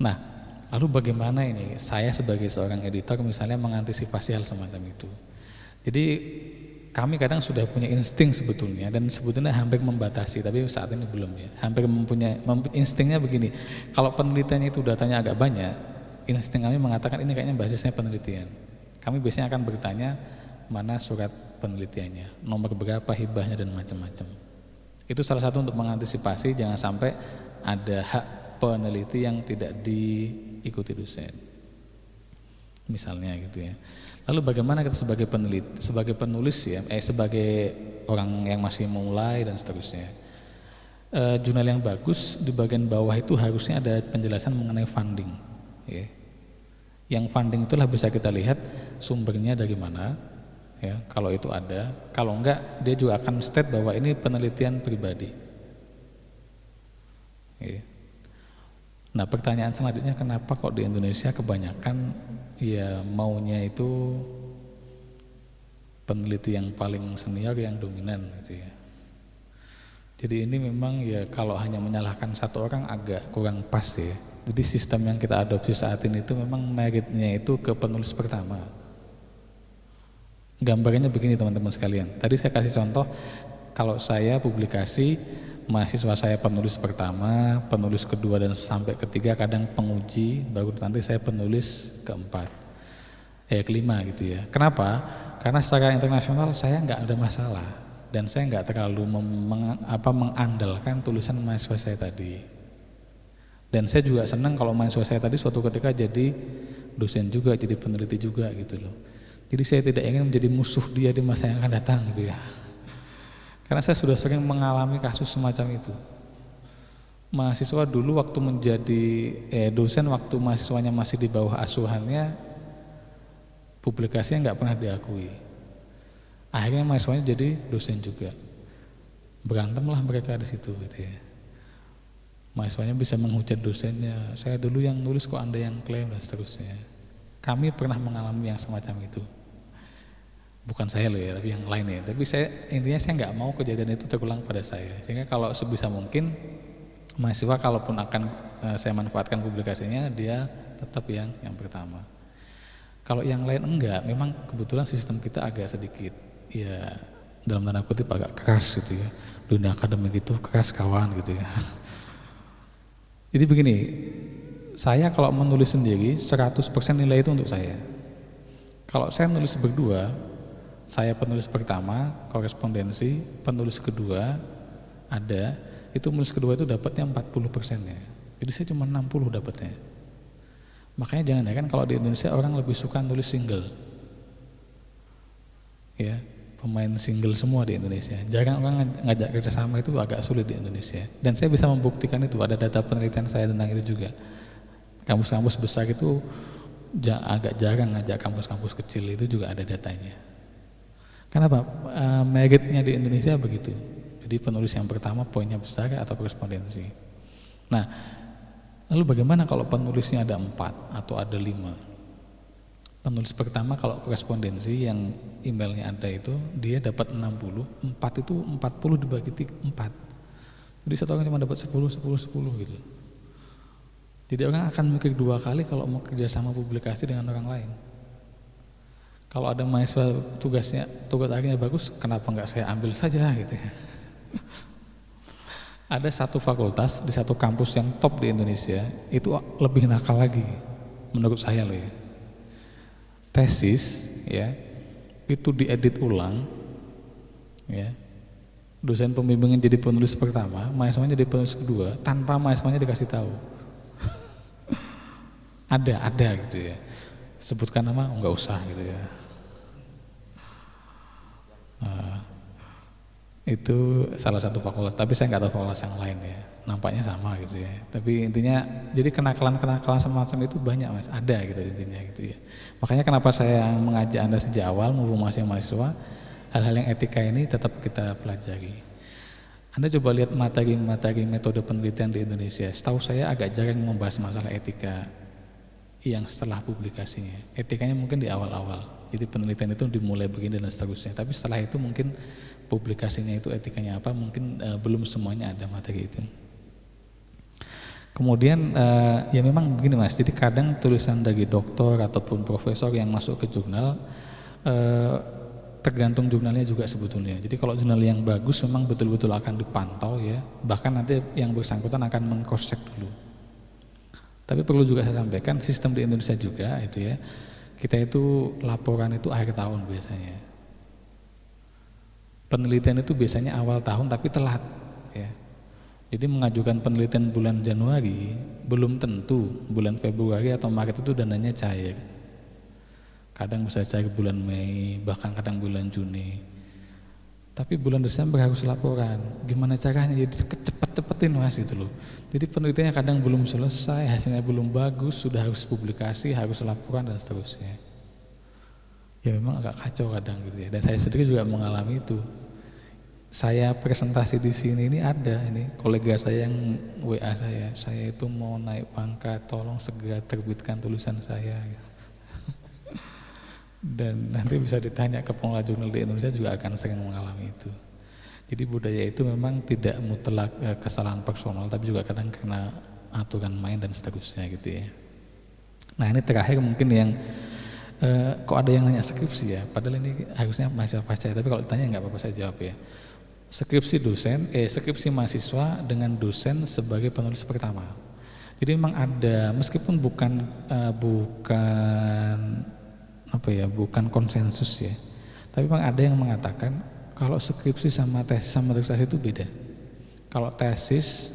Nah, lalu bagaimana ini saya sebagai seorang editor misalnya mengantisipasi hal semacam itu. Jadi kami kadang sudah punya insting sebetulnya, dan sebetulnya hampir membatasi, tapi saat ini belum ya. Hampir instingnya begini, kalau penelitiannya itu datanya agak banyak, insting kami mengatakan ini kayaknya basisnya penelitian. Kami biasanya akan bertanya mana surat penelitiannya, nomor berapa hibahnya dan macam-macam. Itu salah satu untuk mengantisipasi jangan sampai ada hak peneliti yang tidak diikuti dosen, misalnya gitu ya. Lalu bagaimana kita sebagai peneliti, sebagai penulis ya, sebagai orang yang masih memulai dan seterusnya. Jurnal yang bagus di bagian bawah itu harusnya ada penjelasan mengenai funding. Ya. Yang funding itulah bisa kita lihat sumbernya dari mana. Ya, kalau itu ada, kalau enggak dia juga akan state bahwa ini penelitian pribadi. Ya. Nah, pertanyaan selanjutnya, kenapa kok di Indonesia kebanyakan ya maunya itu peneliti yang paling senior yang dominan gitu ya. Jadi ini memang ya kalau hanya menyalahkan satu orang agak kurang pas ya. Jadi sistem yang kita adopsi saat ini itu memang meritnya itu ke penulis pertama. Gambarnya begini teman-teman sekalian. Tadi saya kasih contoh, kalau saya publikasi, mahasiswa saya penulis pertama, penulis kedua dan sampai ketiga, kadang penguji, baru nanti saya penulis keempat, kelima gitu ya. Kenapa? Karena secara internasional saya nggak ada masalah dan saya nggak terlalu mengandalkan tulisan mahasiswa saya tadi. Dan saya juga senang kalau mahasiswa saya tadi suatu ketika jadi dosen juga, jadi peneliti juga gitu loh. Jadi saya tidak ingin menjadi musuh dia di masa yang akan datang gitu ya. Karena saya sudah sering mengalami kasus semacam itu. Mahasiswa dulu waktu menjadi dosen waktu mahasiswanya masih di bawah asuhannya, publikasinya nggak pernah diakui. Akhirnya mahasiswanya jadi dosen juga. Berantemlah mereka di situ gitu ya. Mahasiswanya bisa menghujat dosennya, saya dulu yang nulis kok Anda yang klaim dan seterusnya. Kami pernah mengalami yang semacam itu. Bukan saya loh ya, tapi yang lain ya. Tapi intinya saya nggak mau kejadian itu terulang pada saya. Sehingga kalau sebisa mungkin mahasiswa kalaupun akan saya manfaatkan publikasinya, dia tetap yang pertama. Kalau yang lain enggak, memang kebetulan sistem kita agak sedikit ya dalam tanda kutip agak keras gitu ya. Dunia akademik itu keras kawan gitu ya. Jadi begini, saya kalau menulis sendiri 100% nilai itu untuk saya. Kalau saya nulis berdua, saya penulis pertama, korespondensi, penulis kedua ada, itu penulis kedua itu dapatnya 40% ya. Jadi saya cuma 60 dapatnya. Makanya jangan ya kan kalau di Indonesia orang lebih suka nulis single. Ya, pemain single semua di Indonesia. Jarang orang ngajak kerjasama, itu agak sulit di Indonesia. Dan saya bisa membuktikan itu, ada data penelitian saya tentang itu juga. Kampus-kampus besar itu agak jarang ngajak kampus-kampus kecil, itu juga ada datanya. Kenapa? Meritnya di Indonesia begitu. Jadi penulis yang pertama poinnya besar atau korespondensi. Nah, lalu bagaimana kalau penulisnya ada 4 atau ada 5? Penulis pertama kalau korespondensi yang emailnya ada itu dia dapat 60, 4 itu 40 dibagi 4. Jadi satu orang cuma dapat 10 gitu. Jadi orang akan mikir 2 kali kalau mau kerja sama publikasi dengan orang lain. Kalau ada mahasiswa tugas akhirnya bagus, kenapa enggak saya ambil saja gitu ya. Ada satu fakultas di satu kampus yang top di Indonesia itu lebih nakal lagi menurut saya loh ya. Tesis ya itu diedit ulang ya, dosen pembimbingnya jadi penulis pertama, mahasiswanya jadi penulis kedua tanpa mahasiswanya dikasih tahu. ada gitu ya, sebutkan nama enggak usah gitu ya. Itu salah satu fakultas, tapi saya nggak tahu fakultas yang lain ya, nampaknya sama gitu ya. Tapi intinya jadi kenakalan semacam itu banyak mas, ada gitu intinya gitu ya. Makanya kenapa saya mengajak Anda sejak awal mumpung masih mahasiswa, hal-hal yang etika ini tetap kita pelajari. Anda coba lihat materi metode penelitian di Indonesia, setahu saya agak jarang membahas masalah etika yang setelah publikasinya. Etikanya mungkin di awal-awal, jadi penelitian itu dimulai begini dan seterusnya, tapi setelah itu mungkin publikasinya itu etikanya apa, mungkin belum semuanya ada materi itu. Kemudian ya memang begini mas, jadi kadang tulisan dari doktor ataupun profesor yang masuk ke jurnal tergantung jurnalnya juga sebetulnya. Jadi kalau jurnal yang bagus memang betul-betul akan dipantau ya, bahkan nanti yang bersangkutan akan meng-cross check dulu. Tapi perlu juga saya sampaikan, sistem di Indonesia juga itu ya, kita itu laporan itu akhir tahun biasanya. Penelitian itu biasanya awal tahun tapi telat ya. Jadi mengajukan penelitian bulan Januari belum tentu bulan Februari atau Maret itu dananya cair. Kadang bisa cair bulan Mei, bahkan kadang bulan Juni. Tapi bulan Desember harus laporan. Gimana caranya? Jadi cepet-cepetin mas gitu loh. Jadi penelitiannya kadang belum selesai, hasilnya belum bagus, sudah harus publikasi, harus laporan dan seterusnya. Ya memang agak kacau kadang gitu ya. Dan saya sendiri juga mengalami itu. Saya presentasi di sini ini ada ini kolega saya yang WA saya itu mau naik pangkat, tolong segera terbitkan tulisan saya. Dan nanti bisa ditanya ke pengelola jurnal di Indonesia juga akan sering mengalami itu. Jadi budaya itu memang tidak mutlak kesalahan personal, tapi juga kadang karena aturan main dan seterusnya gitu ya. Nah ini terakhir mungkin yang kok ada yang nanya skripsi ya, padahal ini harusnya mahasiswa pasca, tapi kalau ditanya nggak apa-apa saya jawab ya. Skripsi mahasiswa dengan dosen sebagai penulis pertama. Jadi memang ada, meskipun bukan konsensus ya, tapi memang ada yang mengatakan kalau skripsi sama tesis sama disertasi itu beda. Kalau tesis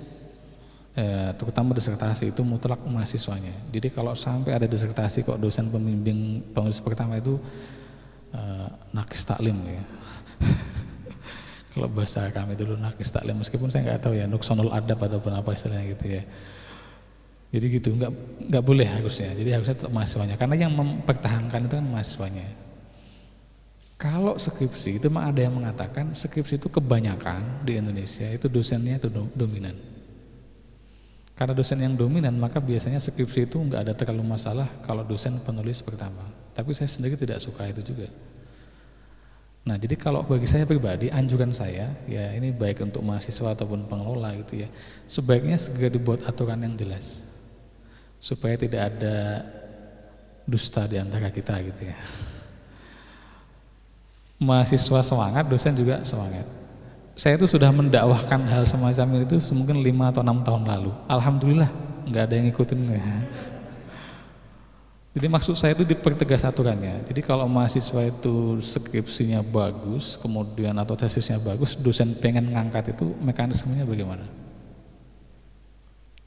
terutama disertasi itu mutlak mahasiswanya. Jadi kalau sampai ada disertasi kok dosen pembimbing penulis pertama itu nakis taklim ya. Kalau bahasa kami dulu nakis taklim, meskipun saya nggak tahu ya nuksonul adab ataupun apa istilahnya gitu ya. Jadi gitu, nggak boleh harusnya. Jadi harusnya tetap mahasiswanya, karena yang mempertahankan itu kan mahasiswanya. Kalau skripsi itu memang ada yang mengatakan skripsi itu kebanyakan di Indonesia itu dosennya itu dominan. Karena dosen yang dominan maka biasanya skripsi itu nggak ada terlalu masalah kalau dosen penulis pertama. Tapi saya sendiri tidak suka itu juga. Nah jadi kalau bagi saya pribadi, anjuran saya ya ini baik untuk mahasiswa ataupun pengelola gitu ya, sebaiknya segera dibuat aturan yang jelas supaya tidak ada dusta di antara kita gitu ya. Mahasiswa semangat, dosen juga semangat. Saya itu sudah mendakwahkan hal semacam itu mungkin 5 atau 6 tahun lalu. Alhamdulillah nggak ada yang ngikutin ya. Jadi maksud saya itu dipertegas aturannya. Jadi kalau mahasiswa itu skripsinya bagus, kemudian atau tesisnya bagus, dosen pengen ngangkat itu mekanismenya bagaimana?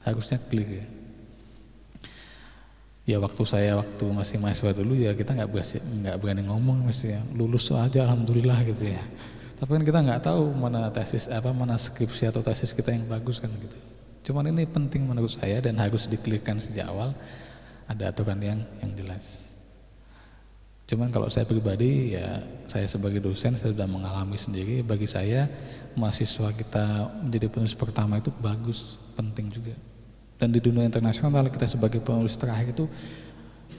Harusnya clear ya. Ya waktu masih mahasiswa dulu ya kita nggak berani ngomong ya, lulus aja alhamdulillah gitu ya. Tapi kan kita nggak tahu mana mana skripsi atau tesis kita yang bagus kan gitu. Cuman ini penting menurut saya dan harus dikelirkan sejak awal, ada aturan yang jelas. Cuman kalau saya pribadi ya saya sebagai dosen saya sudah mengalami sendiri, bagi saya mahasiswa kita menjadi penulis pertama itu bagus, penting juga. Dan di dunia internasional kita sebagai penulis terakhir itu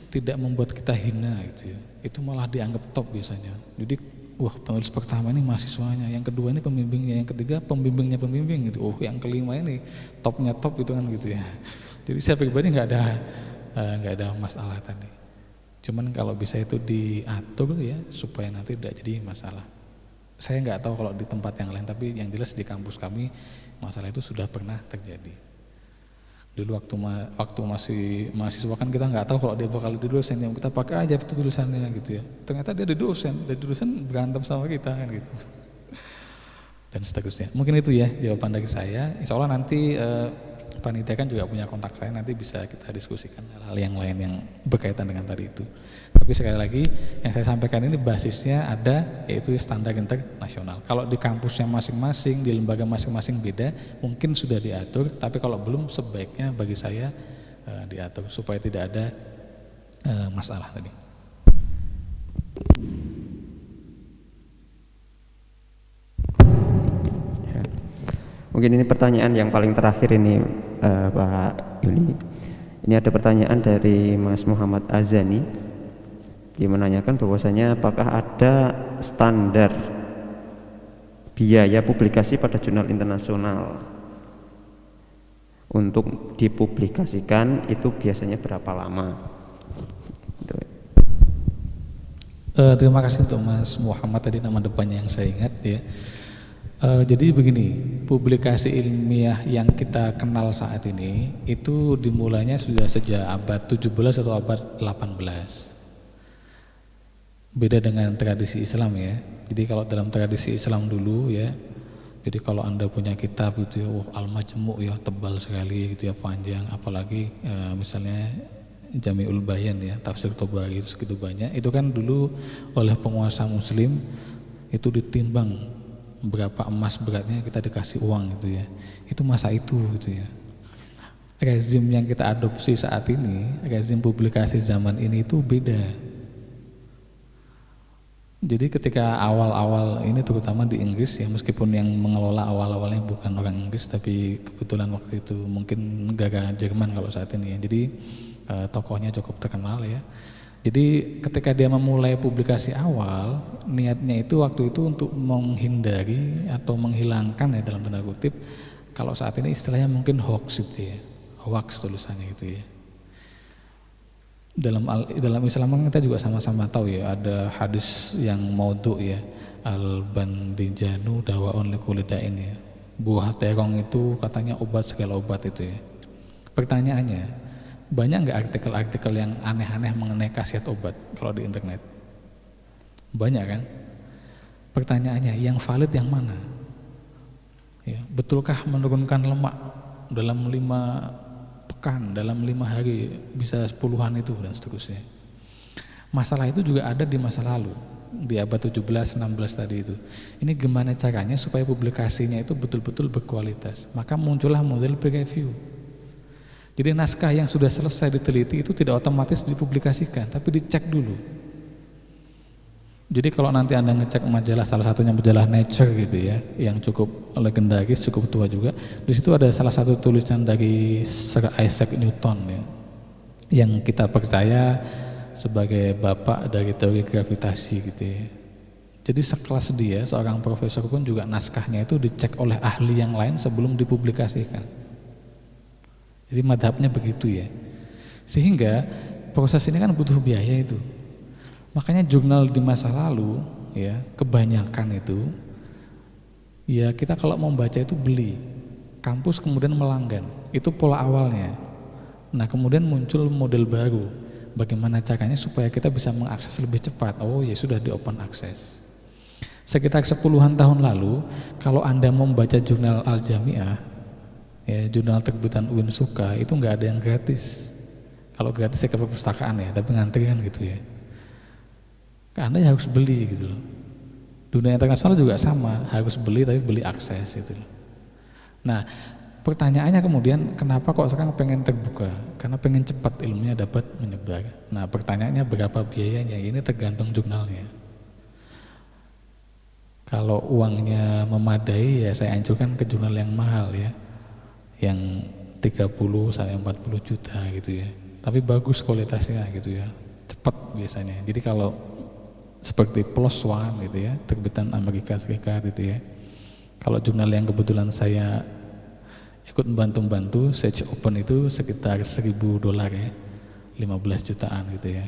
tidak membuat kita hina gitu ya. Itu malah dianggap top biasanya. Jadi wah penulis pertama ini mahasiswanya, yang kedua ini pembimbingnya, yang ketiga pembimbingnya pembimbing gitu. Oh yang kelima ini topnya top itu kan gitu ya. Jadi saya pribadi nggak ada masalah tadi. Cuman kalau bisa itu diatur ya supaya nanti tidak jadi masalah. Saya nggak tahu kalau di tempat yang lain, tapi yang jelas di kampus kami masalah itu sudah pernah terjadi. Dulu waktu masih mahasiswa kan kita nggak tahu kalau dia bakal di dosen, yang kita pakai aja itu tulisannya gitu ya. Ternyata dia di dosen berantem sama kita kan gitu. Dan seterusnya. Mungkin itu ya jawaban dari saya. Insya Allah nanti panitia kan juga punya kontak saya, nanti bisa kita diskusikan hal-hal yang lain yang berkaitan dengan tadi itu. Tapi sekali lagi yang saya sampaikan ini basisnya ada yaitu standar internasional. Kalau di kampusnya masing-masing, di lembaga masing-masing beda, mungkin sudah diatur, tapi kalau belum sebaiknya bagi saya diatur supaya tidak ada masalah tadi. Mungkin ini pertanyaan yang paling terakhir ini Pak Yuli. Ini ada pertanyaan dari Mas Muhammad Azani. Dia menanyakan bahwasanya apakah ada standar biaya publikasi pada jurnal internasional untuk dipublikasikan itu biasanya berapa lama? Terima kasih untuk Mas Muhammad tadi, nama depannya yang saya ingat ya. Jadi begini, publikasi ilmiah yang kita kenal saat ini itu dimulainya sudah sejak abad 17 atau abad 18. Beda dengan tradisi Islam ya. Jadi kalau dalam tradisi Islam dulu ya, jadi kalau Anda punya kitab gitu ya, Al-Majmu' ya, tebal sekali gitu ya, panjang, apalagi misalnya Jami'ul Bayan ya, tafsir Tabari itu segitu banyak. Itu kan dulu oleh penguasa muslim itu ditimbang berapa emas beratnya, kita dikasih uang gitu ya. Itu masa itu gitu ya. Rezim yang kita adopsi saat ini, rezim publikasi zaman ini itu beda. Jadi ketika awal-awal ini terutama di Inggris ya, meskipun yang mengelola awal-awalnya bukan orang Inggris, tapi kebetulan waktu itu mungkin negara Jerman kalau saat ini ya. Jadi tokohnya cukup terkenal ya. Jadi ketika dia memulai publikasi awal, niatnya itu waktu itu untuk menghindari atau menghilangkan ya dalam tanda kutip, kalau saat ini istilahnya mungkin hoax itu ya, hoax tulisannya gitu ya. Dalam Islam kan kita juga sama-sama tahu ya, ada hadis yang maudhu ya, al-bandijanu dawaun likulida'in ya. Buah terong itu katanya obat segala obat itu ya. Pertanyaannya, banyak nggak artikel-artikel yang aneh-aneh mengenai khasiat obat kalau di internet? Banyak kan? Pertanyaannya, yang valid yang mana? Ya, betulkah menurunkan lemak dalam 5 pekan, dalam 5 hari bisa 10-an itu dan seterusnya. Masalah itu juga ada di masa lalu. di abad 17, 16 tadi itu. Ini gimana caranya supaya publikasinya itu betul-betul berkualitas. Maka muncullah model peer review. Jadi naskah yang sudah selesai diteliti itu tidak otomatis dipublikasikan, tapi dicek dulu. Jadi kalau nanti Anda ngecek majalah, salah satunya majalah Nature gitu ya, yang cukup legendaris, cukup tua juga, di situ ada salah satu tulisan dari Sir Isaac Newton ya, yang kita percaya sebagai bapak dari teori gravitasi gitu ya. Jadi sekelas dia, seorang profesor pun juga naskahnya itu dicek oleh ahli yang lain sebelum dipublikasikan. Jadi madhabnya begitu ya. Sehingga proses ini kan butuh biaya itu. Makanya jurnal di masa lalu ya, kebanyakan itu ya kita kalau mau baca itu beli. Kampus kemudian melanggan. Itu pola awalnya. Nah, kemudian muncul model baru. Bagaimana caranya supaya kita bisa mengakses lebih cepat? Oh ya sudah di open access. Sekitar 10-an tahun lalu, kalau Anda mau membaca jurnal Al-Jami'ah, ya, jurnal terbitan UIN Suka, itu nggak ada yang gratis. Kalau gratis ya ke perpustakaan ya, tapi ngantri kan gitu ya. Anda ya harus beli gitu loh. Dunia internasional juga sama, harus beli tapi beli akses gitu loh. Nah, pertanyaannya kemudian kenapa kok sekarang pengen terbuka? Karena pengen cepat ilmunya dapat menyebar. Nah, pertanyaannya berapa biayanya? Ini tergantung jurnalnya. Kalau uangnya memadai ya saya anjurkan ke jurnal yang mahal ya. Yang 30 sampai 40 juta gitu ya. Tapi bagus kualitasnya gitu ya. Cepat biasanya. Jadi kalau seperti PLOS ONE gitu ya, terbitan Amerika Serikat gitu ya. Kalau jurnal yang kebetulan saya ikut membantu Sage Open itu sekitar $1.000 ya, 15 jutaan gitu ya.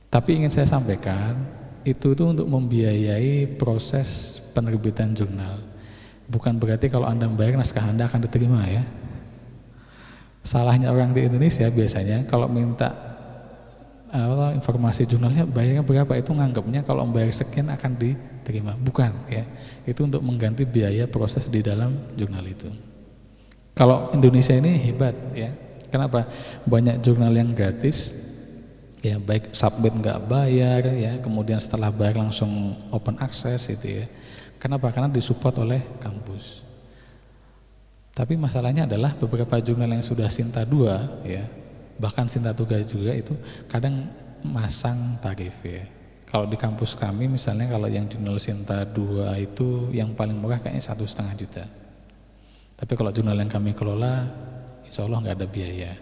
Tapi ingin saya sampaikan itu untuk membiayai proses penerbitan jurnal. Bukan berarti kalau Anda membayar naskah Anda akan diterima ya. Salahnya orang di Indonesia biasanya kalau minta informasi jurnalnya bayarnya berapa, itu nganggapnya kalau membayar sekian akan diterima. Bukan ya. Itu untuk mengganti biaya proses di dalam jurnal itu. Kalau Indonesia ini hebat ya. Kenapa? Banyak jurnal yang gratis ya, baik submit nggak bayar ya, kemudian setelah bayar langsung open access gitu ya. Kenapa? Karena disupport oleh kampus. Tapi masalahnya adalah beberapa jurnal yang sudah Sinta 2 ya, bahkan Sinta 3 juga itu kadang masang tarif ya. Kalau di kampus kami misalnya kalau yang jurnal Sinta 2 itu yang paling murah kayaknya 1,5 juta. Tapi kalau jurnal yang kami kelola, insya Allah nggak ada biaya.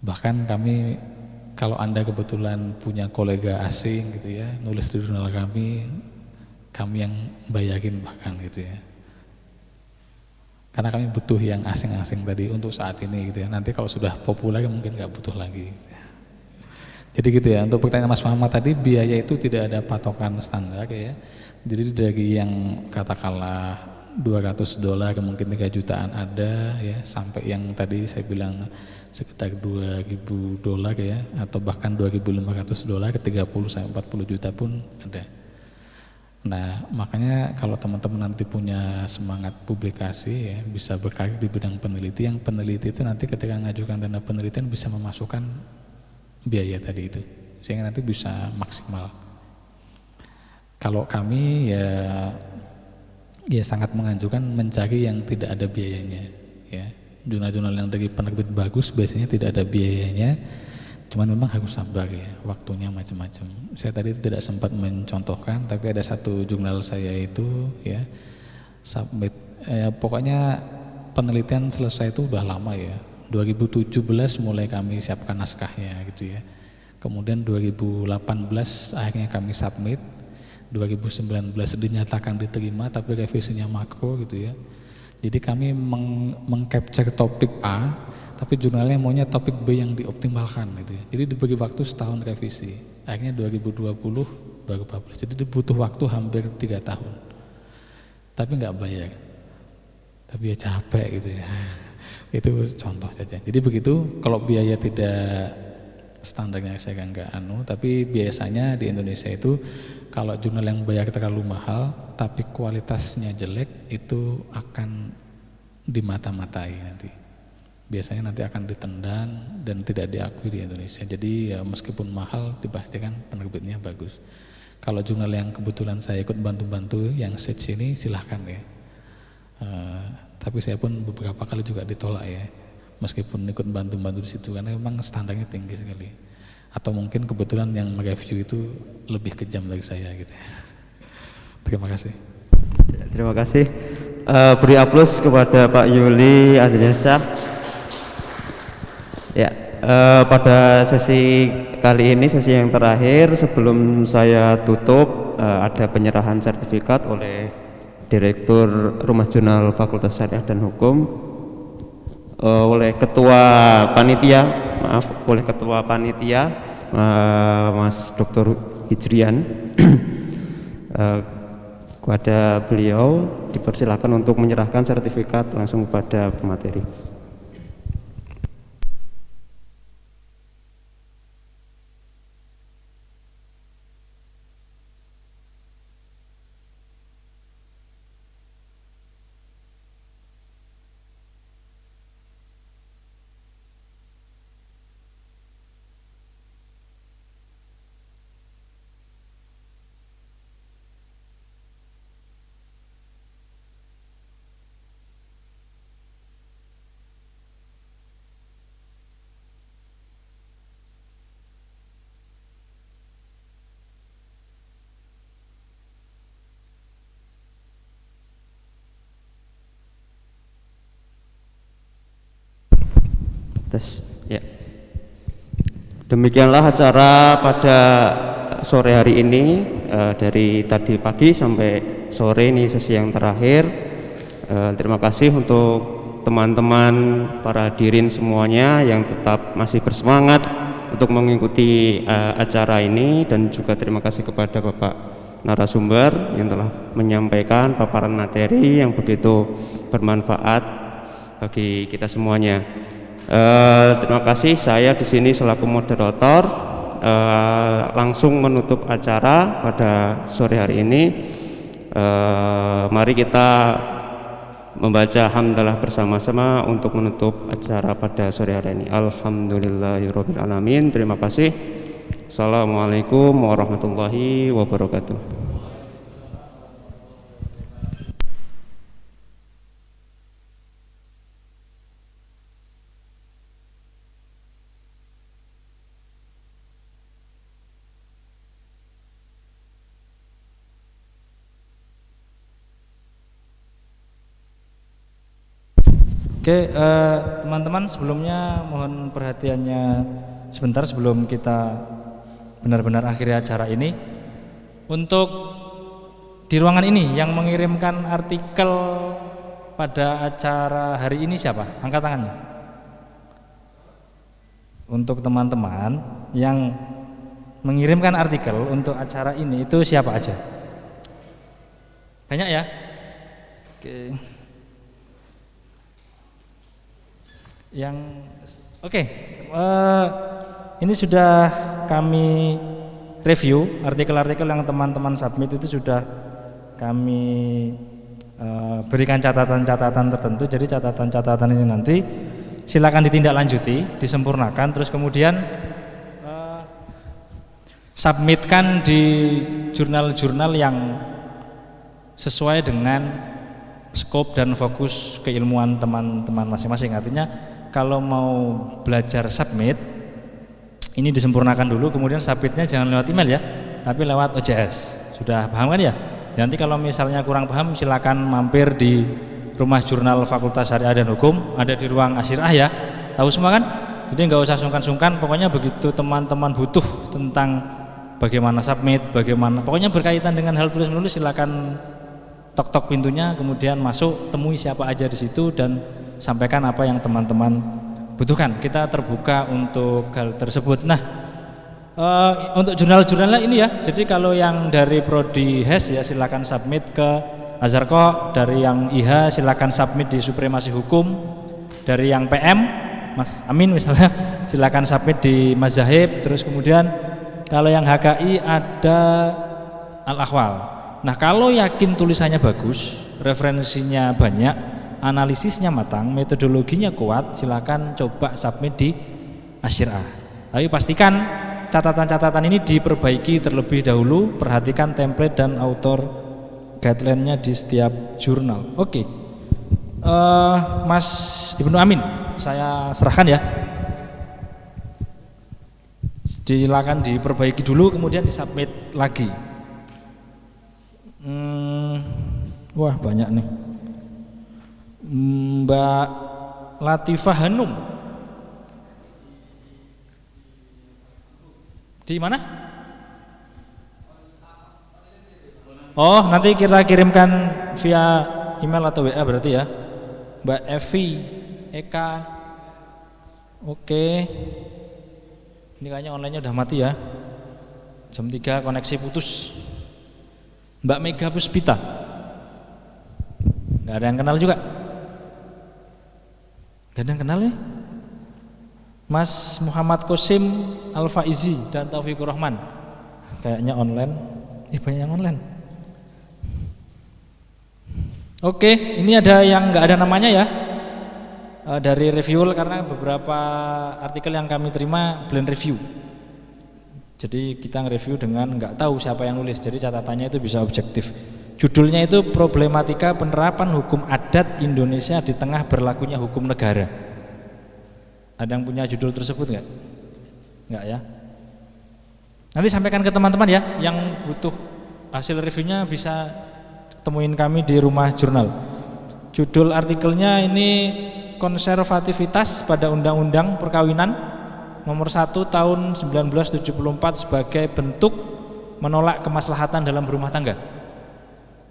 Bahkan kami, kalau Anda kebetulan punya kolega asing gitu ya, nulis di jurnal kami yang bayarin bahkan gitu ya. Karena kami butuh yang asing-asing tadi untuk saat ini gitu ya. Nanti kalau sudah populer mungkin nggak butuh lagi. Jadi gitu ya. Untuk pertanyaan Mas Muhammad tadi, biaya itu tidak ada patokan standar ya. Jadi dari yang katakanlah $200 mungkin 3 jutaan ada ya, sampai yang tadi saya bilang sekitar $2.000 ya, atau bahkan $2.500 30 sampai 40 juta pun ada. Nah, makanya kalau teman-teman nanti punya semangat publikasi ya, bisa berkarir di bidang peneliti, yang peneliti itu nanti ketika mengajukan dana penelitian bisa memasukkan biaya tadi itu, sehingga nanti bisa maksimal. Kalau kami ya sangat menganjurkan mencari yang tidak ada biayanya ya. Jurnal-jurnal yang dari penerbit bagus biasanya tidak ada biayanya. Cuman memang harus sabar ya, waktunya macam-macam. Saya tadi tidak sempat mencontohkan, tapi ada satu jurnal saya itu ya submit. Pokoknya penelitian selesai itu udah lama ya. 2017 mulai kami siapkan naskahnya gitu ya. Kemudian 2018 akhirnya kami submit. 2019 dinyatakan diterima, tapi revisinya makro gitu ya. Jadi kami mengcapture topik A, tapi jurnalnya maunya topik B yang dioptimalkan gitu ya. Jadi diberi waktu setahun revisi. Akhirnya 2020 baru publish. Jadi butuh waktu hampir 3 tahun. Tapi nggak bayar. Tapi ya capek gitu ya. Itu contoh saja. Jadi begitu, kalau biaya tidak standarnya saya nggak tapi biasanya di Indonesia itu kalau jurnal yang bayar terlalu mahal tapi kualitasnya jelek itu akan dimata-matai nanti. biasanya nanti akan ditendang dan tidak diakui di Indonesia. Jadi ya meskipun mahal dipastikan penerbitnya bagus. Kalau jurnal yang kebetulan saya ikut bantu-bantu yang Sage ini silahkan ya. Tapi saya pun beberapa kali juga ditolak ya, meskipun ikut bantu-bantu di situ karena memang standarnya tinggi sekali. Atau mungkin kebetulan yang mereview itu lebih kejam dari saya gitu. Terima kasih. Terima kasih. Beri aplaus kepada Pak Yuli Adriansyah. Ya, pada sesi kali ini, sesi yang terakhir sebelum saya tutup, ada penyerahan sertifikat oleh Direktur Rumah Jurnal Fakultas Syariah dan Hukum, oleh Ketua Panitia, Mas Dr. Hijrian. Kepada beliau dipersilakan untuk menyerahkan sertifikat langsung kepada pemateri. Ya. Demikianlah acara pada sore hari ini, dari tadi pagi sampai sore ini sesi yang terakhir. Terima kasih untuk teman-teman para hadirin semuanya yang tetap masih bersemangat untuk mengikuti acara ini, dan juga terima kasih kepada Bapak narasumber yang telah menyampaikan paparan materi yang begitu bermanfaat bagi kita semuanya. Terima kasih. Saya di sini selaku moderator langsung menutup acara pada sore hari ini. Mari kita membaca hamdalah bersama-sama untuk menutup acara pada sore hari ini. Alhamdulillahirabbil alamin. Terima kasih. Assalamualaikum warahmatullahi wabarakatuh. Oke, teman-teman, sebelumnya mohon perhatiannya sebentar sebelum kita benar-benar akhiri acara ini. Untuk di ruangan ini yang mengirimkan artikel pada acara hari ini siapa? Angkat tangannya. Untuk teman-teman yang mengirimkan artikel untuk acara ini itu siapa aja? Banyak ya? Oke. Ini sudah kami review artikel-artikel yang teman-teman submit, itu sudah kami berikan catatan-catatan tertentu. Jadi catatan-catatan ini nanti silakan ditindaklanjuti, disempurnakan, terus kemudian submitkan di jurnal-jurnal yang sesuai dengan skop dan fokus keilmuan teman-teman masing-masing. Artinya kalau mau belajar submit, ini disempurnakan dulu, kemudian submitnya jangan lewat email ya, tapi lewat OJS. Sudah paham kan ya? Nanti kalau misalnya kurang paham, silakan mampir di Rumah Jurnal Fakultas Syariah dan Hukum, ada di ruang Asyirah ya. Tahu semua kan? Jadi nggak usah sungkan-sungkan. Pokoknya begitu teman-teman butuh tentang bagaimana submit, bagaimana, pokoknya berkaitan dengan hal tulis menulis, silakan tok-tok pintunya, kemudian masuk, temui siapa aja di situ dan sampaikan apa yang teman-teman butuhkan. Kita terbuka untuk hal tersebut. Nah, untuk jurnal-jurnalnya ini ya. Jadi kalau yang dari prodi HES ya silakan submit ke Azharko, dari yang IH silakan submit di Supremasi Hukum, dari yang PM Mas Amin misalnya silakan submit di Mazahib, terus kemudian kalau yang HKI ada Al-Akhwal. Nah, kalau yakin tulisannya bagus, referensinya banyak, analisisnya matang, metodologinya kuat, silakan coba submit di Asyirah. Tapi pastikan catatan-catatan ini diperbaiki terlebih dahulu, perhatikan template dan author guideline-nya di setiap jurnal. Oke. Mas Ibnu Amin, saya serahkan ya. Silakan diperbaiki dulu kemudian disubmit lagi. Wah, banyak nih. Mbak Latifah Hanum. Di mana? Oh, nanti kita kirimkan via email atau WA berarti ya. Mbak Evi, Eka. Oke. Ini kayaknya online-nya udah mati ya. Jam 3 koneksi putus. Mbak Mega Puspita. Gak ada yang kenal juga. Gak ada yang kenal nih. Mas Muhammad Qasim Al-Faizi dan Taufikur Rahman. Kayaknya online. Banyak yang online. Oke, ini ada yang nggak ada namanya ya, dari reviewer, karena beberapa artikel yang kami terima blend review. Jadi kita nge-review dengan nggak tahu siapa yang nulis, jadi catatannya itu bisa objektif. Judulnya itu Problematika Penerapan Hukum Adat Indonesia di Tengah Berlakunya Hukum Negara. Ada yang punya judul tersebut nggak? Nggak ya? Nanti sampaikan ke teman-teman ya, yang butuh hasil reviewnya bisa temuin kami di Rumah Jurnal. Judul artikelnya ini Konservativitas pada Undang-Undang Perkawinan Nomor 1 Tahun 1974 sebagai bentuk menolak kemaslahatan dalam berumah tangga.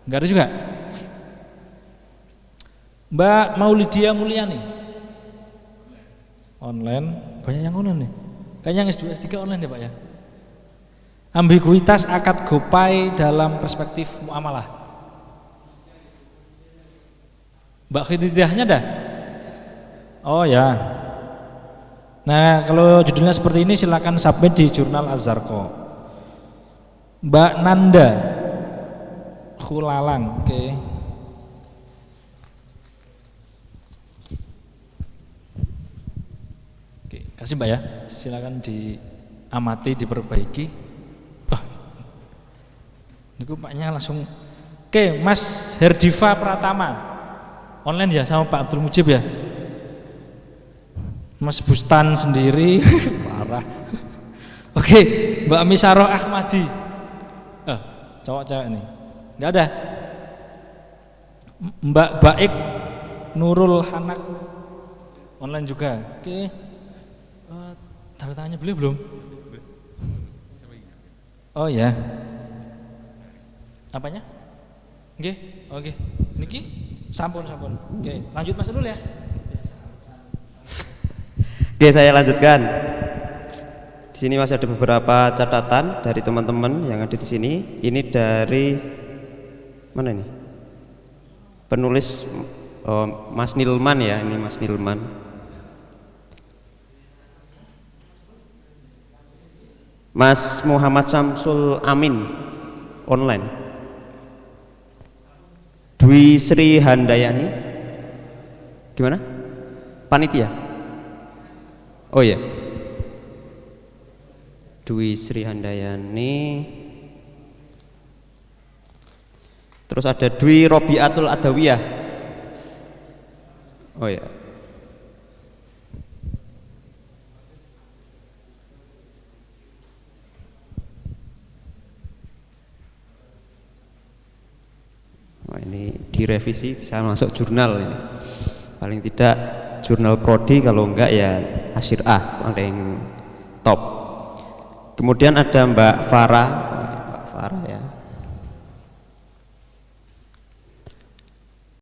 Enggak ada juga? Mbak Maulidia Mulyani. Online, banyak yang online nih. Kayaknya yang S2 S3 online ya Pak ya. Ambiguitas akad gopay dalam perspektif muamalah. Mbak Khididahnya dah? Oh ya. Nah, kalau judulnya seperti ini silakan submit di jurnal Az-Zarqa. Mbak Nanda Khulalang, oke. Oke, kasih Mbak ya. Silakan diamati, diperbaiki. Ini Paknya langsung. Oke, Mas Herdiva Pratama. Online ya sama Pak Abdul Mujib ya. Mas Bustan sendiri parah. Oke, Mbak Misaro Ahmadi. Cowok cewek nih. Enggak ada. Mbak Baik Nurul Hanak. Online juga. Oke. Tanda tangannya beliau belum? Oh ya. Apanya? Oke. Oke. Niki? Sampun. Oke, lanjut Mas dulu ya. Oke, saya lanjutkan. Di sini masih ada beberapa catatan dari teman-teman yang ada di sini. Ini dari mana ini? Penulis Mas Nilman ya, ini Mas Nilman. Mas Muhammad Samsul Amin online. Dwi Sri Handayani, gimana? Panitia? Oh ya, Dwi Sri Handayani. Terus ada Dwi Robiatul Adawiyah. Oh ya. Wah, ini direvisi bisa masuk jurnal ini. Paling tidak jurnal prodi, kalau enggak ya Asyirah paling top. Kemudian ada Mbak Farah ya.